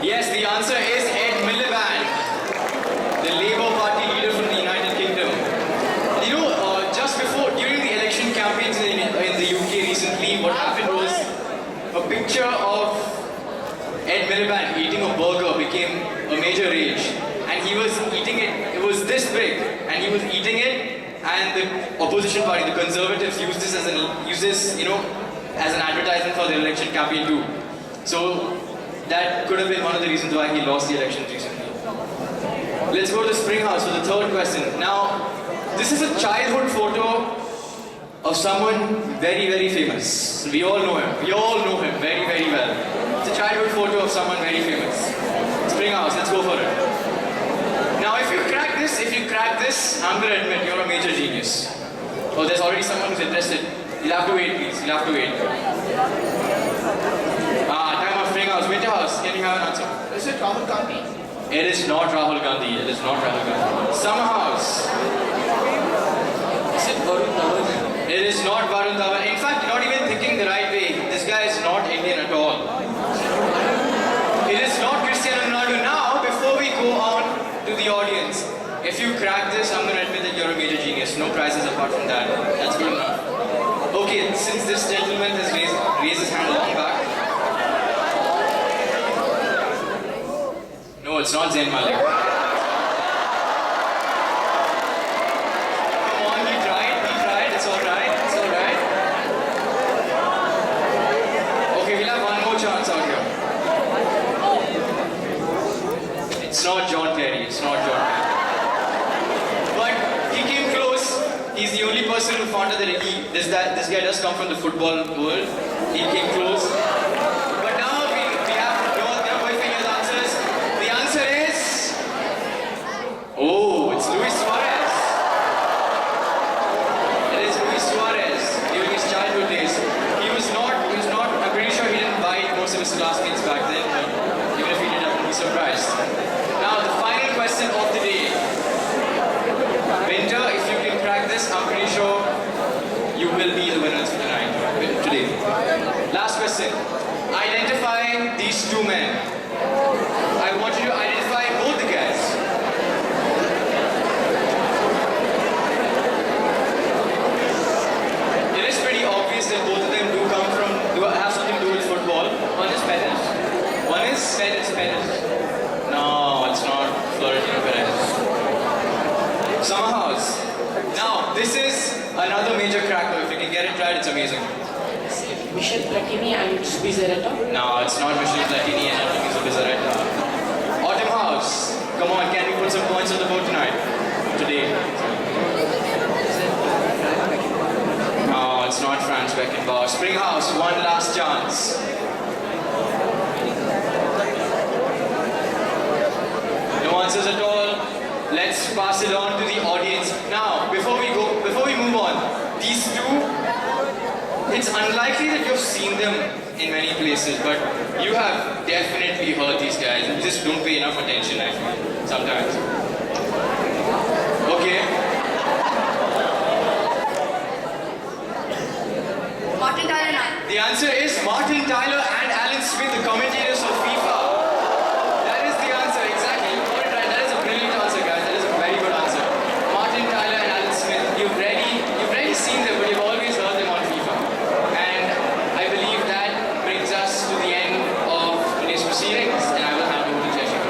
Yes, the answer is Ed Miliband, the Labour Party leader from the United Kingdom. You know, just before, during the election campaigns in the UK recently, what happened was a picture of Ed Miliband eating a burger became a major rage. And he was eating it was this big, and he was eating it, and the opposition party, the Conservatives, used this as an advertisement for the election campaign too. So that could have been one of the reasons why he lost the election recently. Let's go to Spring House for the third question. Now, this is a childhood photo of someone very, very famous. We all know him. We all know him very, very well. It's a childhood photo of someone very famous. Spring House, let's go for it. Now, if you crack this, I'm going to admit you're a major genius. Oh, there's already someone who's interested. You'll have to wait, please. You'll have to wait. Time of Spring House. Winter House, can you have an answer? Is it Rahul Gandhi? It is not Rahul Gandhi. It is not Rahul Gandhi. Summer House. Is it Varun Dhawan? It is not Varun Dhawan. In fact, you're not even thinking the right way. This guy is not Indian at all. It is not Cristiano Ronaldo. Now, before we go on to the audience, if you crack this, I'm going to admit that you're a major genius. No prizes apart from that. That's good enough. Okay, since this gentleman has raised his hand long back. No, it's not Zayn Malik. Come on, he tried, it's alright. Okay, we'll have one more chance out here. It's not John Terry. But he came close. He's the only person who found out that this guy does come from the football world. He came close. But now we have no wait for your answers. The answer is... Oh, it's Luis Suarez. It is Luis Suarez during his childhood days. He was not, I'm pretty sure he didn't bite most of his classmates back then, but even if he did, I wouldn't be surprised. Now, the final question of the day. Winter, if you can crack this, I'm pretty sure you will be the winners for today. Last question. Identify these two men. I want you to identify both the guys. It is pretty obvious that both of them have something to do with football. One is Perez. One is Perez. No, it's not Florentino Perez. Summer House. Now, this is another major cracker. If you can get it right, it's amazing. Michel Platini and Zubizarreta? No, it's not Michel Platini and Zubizarreta. Autumn House. Come on, can we put some points on the board today? No, it's not Franz Beckenbauer. Spring House, one last chance. No answers at these two, it's unlikely that you've seen them in many places, but you have definitely heard these guys. You just don't pay enough attention, I feel, sometimes. Okay. Martin Tyler. The answer is Martin Tyler and Alan Smith, the commentators of FIFA. That is the answer, exactly. You got it right. That is a brilliant answer, guys. That is a very good answer. Martin Tyler and Alan Smith. You've rarely seen them, but you've always heard them on FIFA. And I believe that brings us to the end of today's proceedings, and I will hand over to Jessica.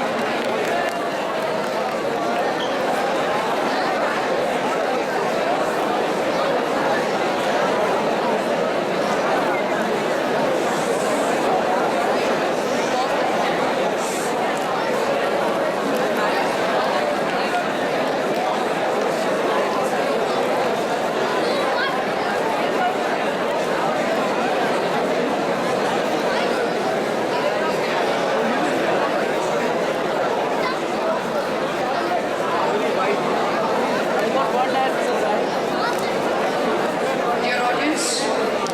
Dear audience,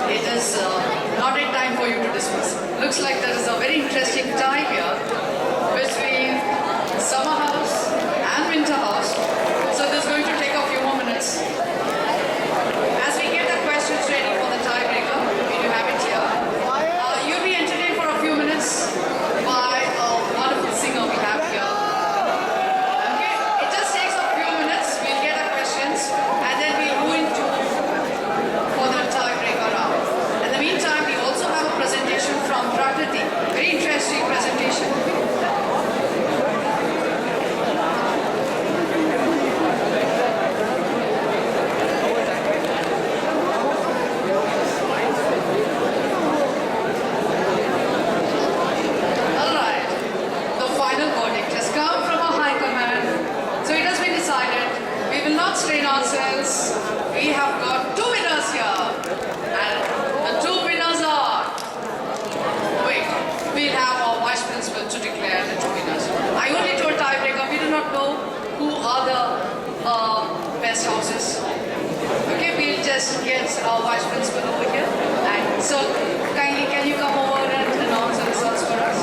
it is not a time for you to dismiss. Looks like there is a very interesting tie here between summer house and winter house. So this is going to take a few more minutes. As we get the questions ready for the tiebreaker, we do have it here. You'll be entertained for a few minutes by a wonderful singer we have here. Okay, it just takes a few minutes. We'll get the questions and then we'll move into for the tiebreaker round. In the meantime, we also have a presentation from Prakriti. Very interesting presentation. Alright, the final verdict has come from our high command. So it has been decided, we will not strain ourselves. We have got two winners here. And the two winners are... Wait, we'll have our vice principal to declare the two winners. I only told tiebreaker, we do not know who are the best houses. Okay, we'll just get our vice principal over here. And so, kindly can you come over and announce the results for us?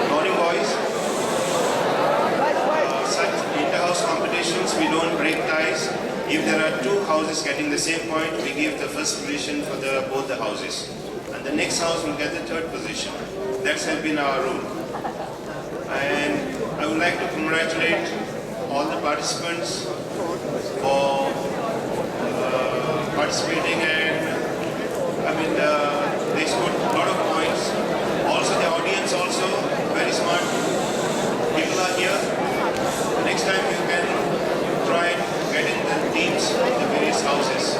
Morning, boys. Such inter-house competitions, we don't break ties. If there are two houses getting the same point, we give the first position for both the houses. And the next house will get the third position. That's been our rule. And I would like to congratulate all the participants for participating, and they scored a lot of points. Also the audience also, very smart people are here. Next time you can try and get in the teams of the various houses.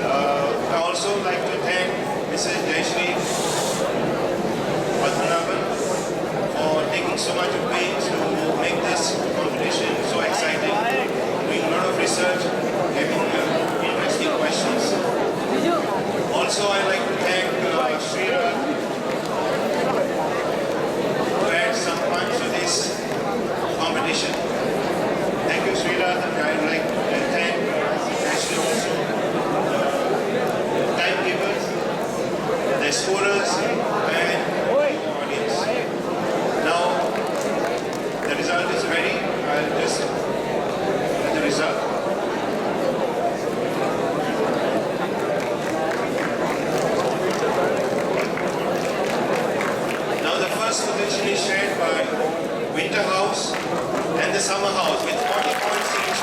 I also like to thank Mrs. Jayashree Padmanabhan for taking so much of pains to make this competition so exciting, doing a lot of research, having interesting questions. Also, I'd like to thank Srira to add some fun to this competition. Thank you, Srira, and I'd like to thank Ashley also, the timekeepers, the scorers, and the audience. Now, the result is ready. I'll just summer house with 40 points each.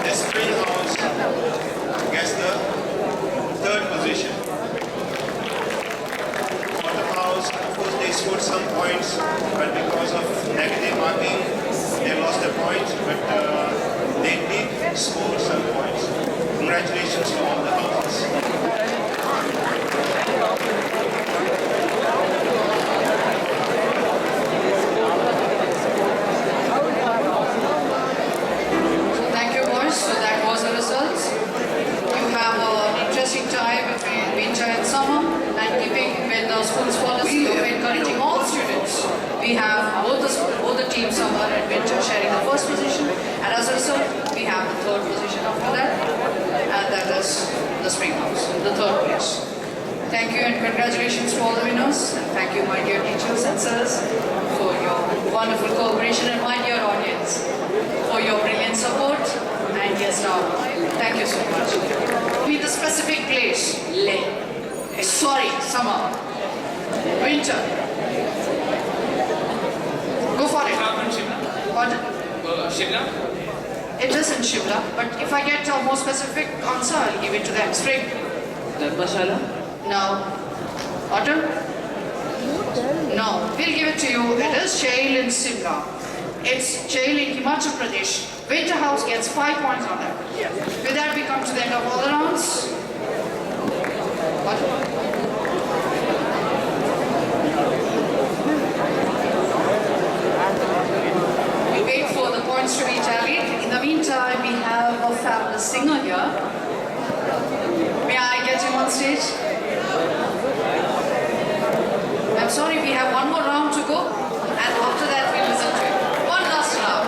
The spring house gets the third position. Autumn house, of course, they scored some points, but because of negative marking, they lost a point, but they did score some points. Congratulations to all the houses. Thank you, boys. So that was the results. You have an interesting time between winter and summer, and keeping with the school's policy of encouraging all students. We have both the teams, summer and winter, sharing the first position, and as a result, we have the third position after that, and that is the spring house, the third place. Thank you and congratulations to all the winners, and thank you, my dear teachers and sirs, for your wonderful cooperation, and my dear audience, for your brilliant support. And yes, now, thank you so much. Be the specific place. Sorry, summer. Winter. Go for it. What? Shimla? It is in Shimla, but if I get a more specific answer, I'll give it to them. Spring. Dharmashala? No. Autumn? No. We'll give it to you. It is Chail in Simla. It's Chail in Himachal Pradesh. Winter House gets 5 points on that. With that, we come to the end of all the rounds. Autumn? We wait for the points to be tallied. In the meantime, we have a fabulous singer here. May I get him on stage? I'm sorry, we have one more round to go, and after that we'll listen to it. One last round.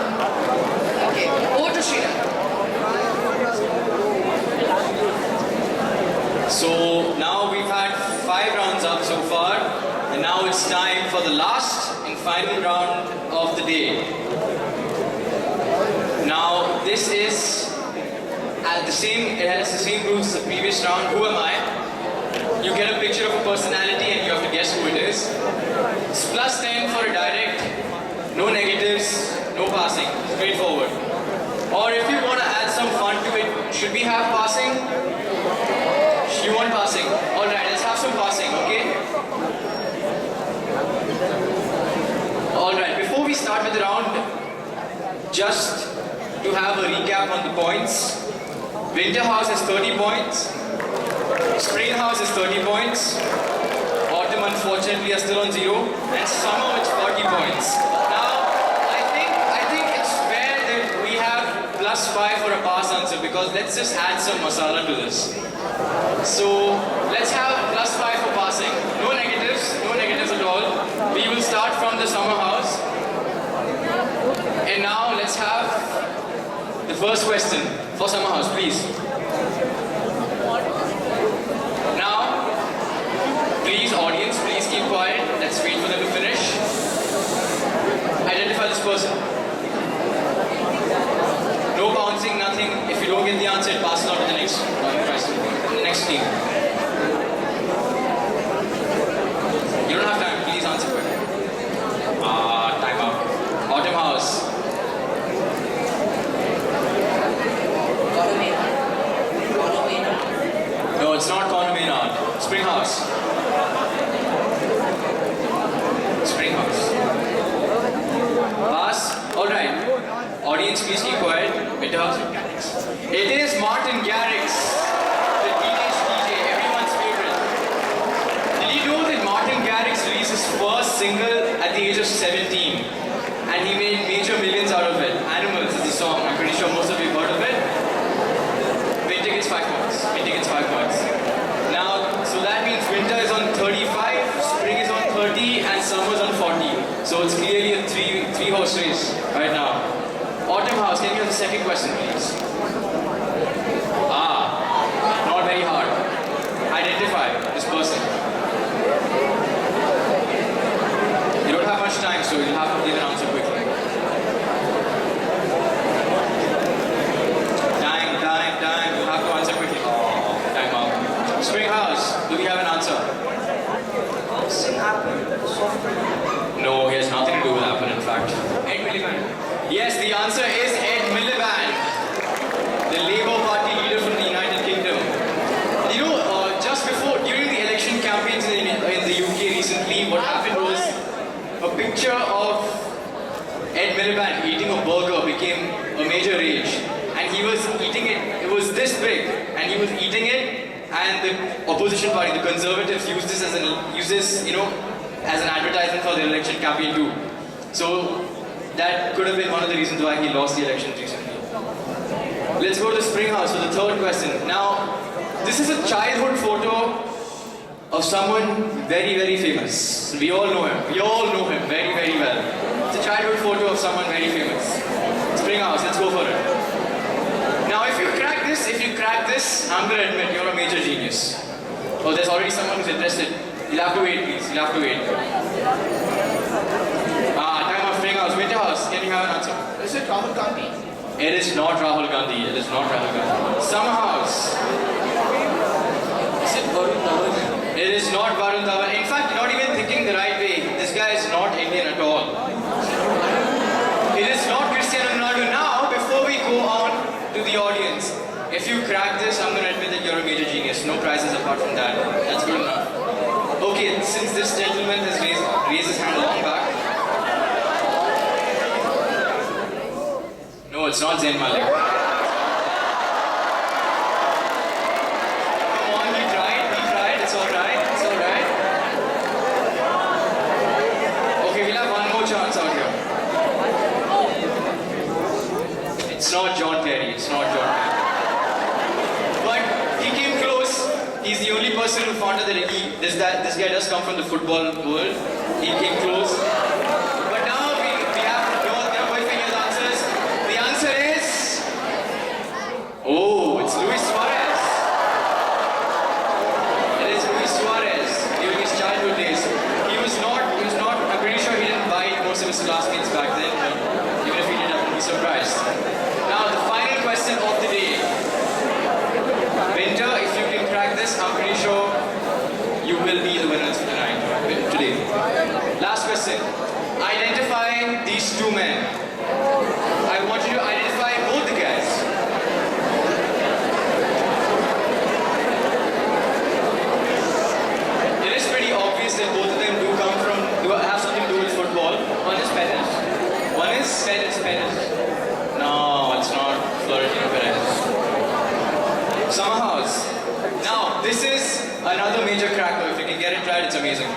Okay, over to Sriram. So now we've had 5 rounds up so far, and now it's time for the last and final round of the day. Now this is it has the same rules as the previous round. Who am I? You get a picture of a personality and you have to guess who it is. It's plus 10 for a direct, no negatives, no passing, straightforward. Or if you want to add some fun to it, should we have passing? You want passing? Alright, let's have some passing, okay? Alright, before we start with the round, just to have a recap on the points. Winter House has 30 points. Spring House is 30 points. Autumn, unfortunately, are still on 0. And Summer with 40 points. Now, I think it's fair that we have plus 5 for a pass answer, because let's just add some masala to this. So, let's have plus 5 for passing. No negatives at all. We will start from the Summer House. And now, let's have the first question for Summer House, please. Now, please, audience, please keep quiet. Let's wait for them to finish. Identify this person. No bouncing, nothing. If you don't get the answer, pass it on to the next question. The next team. You don't have time. Please answer quick. Time out. Autumn House. No, it's not Condomina. Spring House. Spring House. Pass. Alright. Audience, please keep quiet. Winter House. It is Martin Garrix, the teenage DJ, everyone's favorite. Did you know that Martin Garrix released his first single at the age of 17? And he made major millions out of it. Animals is the song. I'm pretty sure most of you have heard of it. Winter gets 5 points. Winter gets 5 points. Now, so that means winter is on 35, spring is on 30, and summer is on 40. So it's clearly a three-horse race right now. Autumn House, can you have the second question, please? Not very hard. Identify this person. You don't have much time, so you'll have to give an answer quickly. Time. You have to answer quickly. Time out. Spring House, do we have an answer? Apple. No, he has nothing to do with Apple, in fact. Ed Miliband. Yes, the answer is Ed Miliband, the Labour Party leader from the United Kingdom. You know, just before, during the election campaigns in the UK recently, what happened was a picture of Ed Miliband eating a burger became a major rage. And he was eating it was this big, and he was eating it, and the opposition party, the Conservatives, used this as an advertisement for the election campaign too. So that could have been one of the reasons why he lost the election recently. Let's go to the Spring House for the third question. Now, this is a childhood photo of someone very, very famous. We all know him. We all know him very, very well. It's a childhood photo of someone very famous. Spring House, let's go for it. Now, if you crack this, I'm going to admit you're a major genius. Oh, there's already someone who's interested. You'll have to wait, please. You'll have to wait. Time of Spring House. Winter House, can you have an answer? Is it Rahul Gandhi? It is not Rahul Gandhi. It is not Rahul Gandhi. Summer House. Is it Varun Dhawan? It is not Varun Dhawan. In fact, you're not even thinking the right way. This guy is not Indian at all. It is not Cristiano Ronaldo. Now, before we go on to the audience, if you crack this, I'm going to admit that you're a major genius. No prizes apart from that. That's good enough. Okay, since this gentleman has raised his hand long back. No, it's not Zayn Malik. Come on, he tried. It's alright. Okay, we'll have one more chance out here. It's not John Terry. But he came close. He's the only person who found out that this guy does come from the football world. He came close. But now we have no way fingers answers. The answer is... Oh, it's Luis Suarez. It is Luis Suarez during his childhood days. He was not, I'm pretty sure he didn't bite most of his classmates back then, but even if he did, I wouldn't be surprised. Now, the final question of the day. Winter, if you can crack this, I'm pretty sure you will be the winners for today. Last question. Identify these two men. I want you to identify both the guys. It is pretty obvious that both of them do have something to do with football. One is Perez. No, it's not Florentino Perez. Summer House. Now, this is another major cracker. If you can get it right, it's amazing.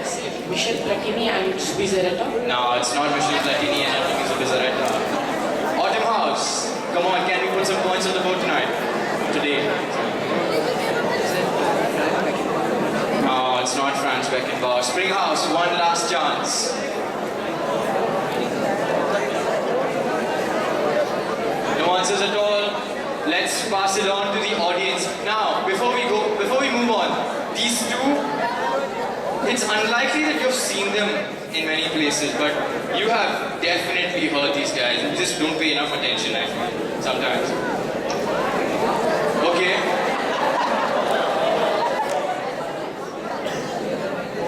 Is it Michel Platini and Zubizarreta? No, it's not Michel Platini and Zubizarreta. Autumn House. Come on, can we put some points on the board tonight? Today. No, it's not Franz Beckenbauer. Spring House, one last chance. No answers at all. Let's pass it on to the audience. Now, before we move on, these two, it's unlikely that you've seen them in many places, but you have definitely heard these guys. You just don't pay enough attention, I feel, sometimes. Okay.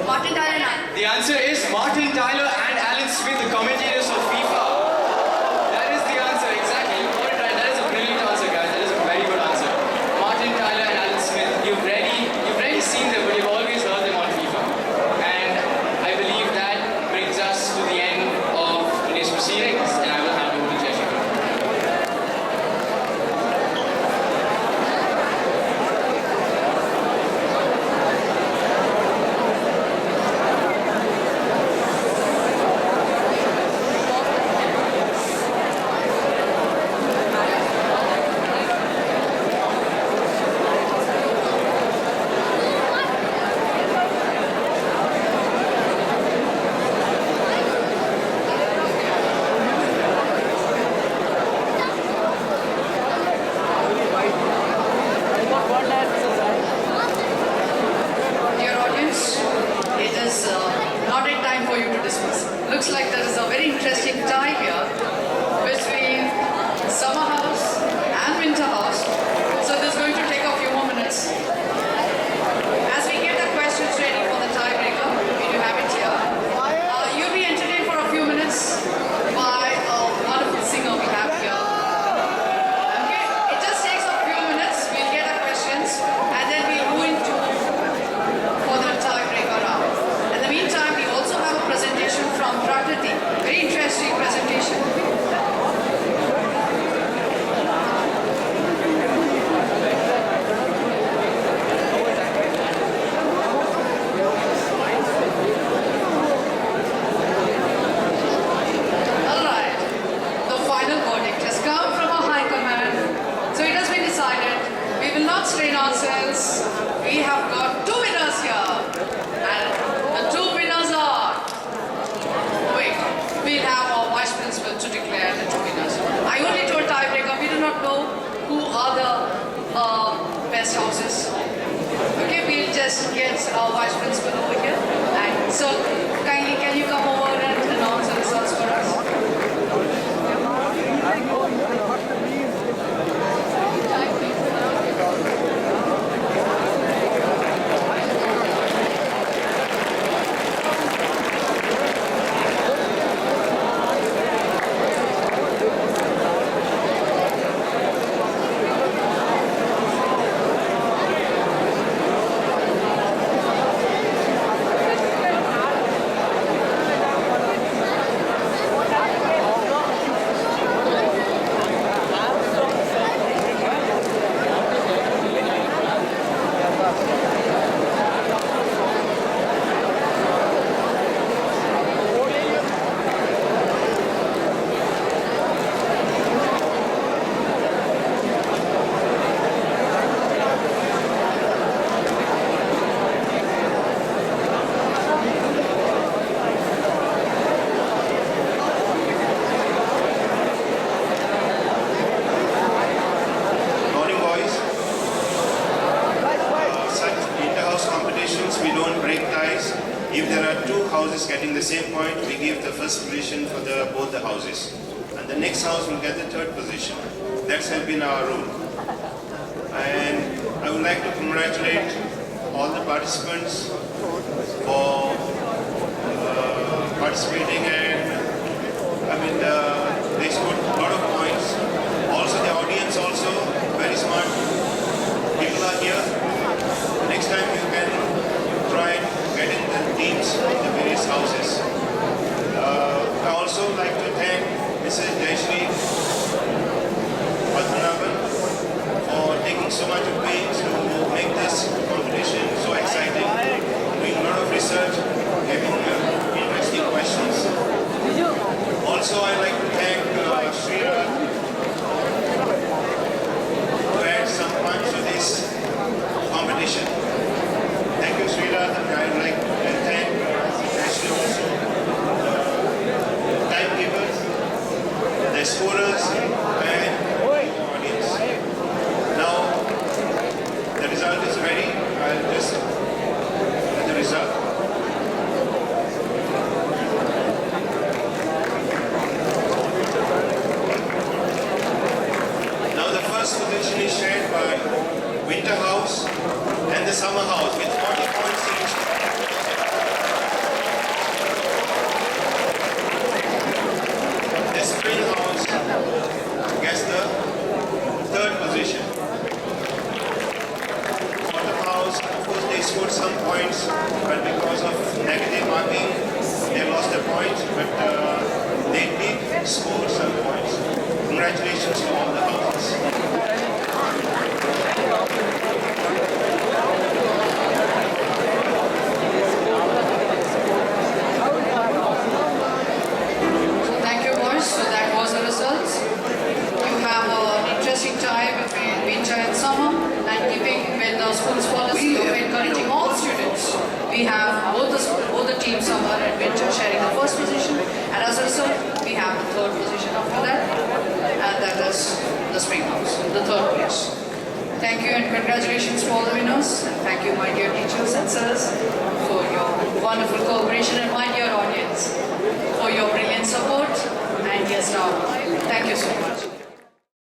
Martin Tyler. The answer is Martin Tyler and Alan Smith, the commentators of FIFA. That is the answer, exactly. You got it right. That is a brilliant answer, guys. That is a very good answer. Martin Tyler and Alan Smith. You've rarely seen them, but you've always heard them on FIFA. And I believe that brings us to the end of today's proceedings, and I will hand over to Jessica. Dear audience, it is not a time for you to discuss. Looks like there is a very interesting tie here between Summer House and Winter House. So this is going to take a few more minutes. As we get the questions ready for the tiebreaker, we do have it here. from Prakriti. Very interesting presentation. Alright, the final verdict has come from our high command. So it has been decided, we will not strain ourselves. We have got two winners here. And the two winners are... Wait, we'll have our vice principal to declare the two winners. I only told tiebreaker, we do not know who are the best houses. Okay, we'll just get our vice principal over here. And so, kindly can you come over and announce the results for us? Morning, boys. Such inter-house competitions, we don't break ties. If there are two houses getting the same point, we give the first position for both the houses. And the next house will get the third position. That's been our rule. And I would like to congratulate all the participants for participating, and they scored a lot of points. Also the audience also, very smart people are here. Next time you can try getting the teams of the various houses. I also like to thank Mrs. Jayashree Padmanabhan for taking so much of pains to make this competition so exciting, doing a lot of research, giving interesting questions. Also, I'd like to thank Srira to add some fun to this competition. Thank you, Srira. I'd like to thank Ashley also, the timekeepers, the scorers, and the audience. Now, the result is ready. I'll just get the result. Now the first position is shared by Winter House and the Summer House with 40 points each. The Spring House gets the third position. Autumn House, of course, they scored some points, but because of negative marking, they lost a point, but they did score some points. Congratulations to all the houses. Thank you, boys. So that was the results. You have an interesting tie between winter and summer, and keeping with the school's policy of encouraging all students. We have both the teams, summer and winter, sharing the first position, and as a result, we have the third position after that, and that is the Spring House, the third place. Thank you and congratulations to all the winners, and thank you, my dear teachers and sirs, for your wonderful cooperation and my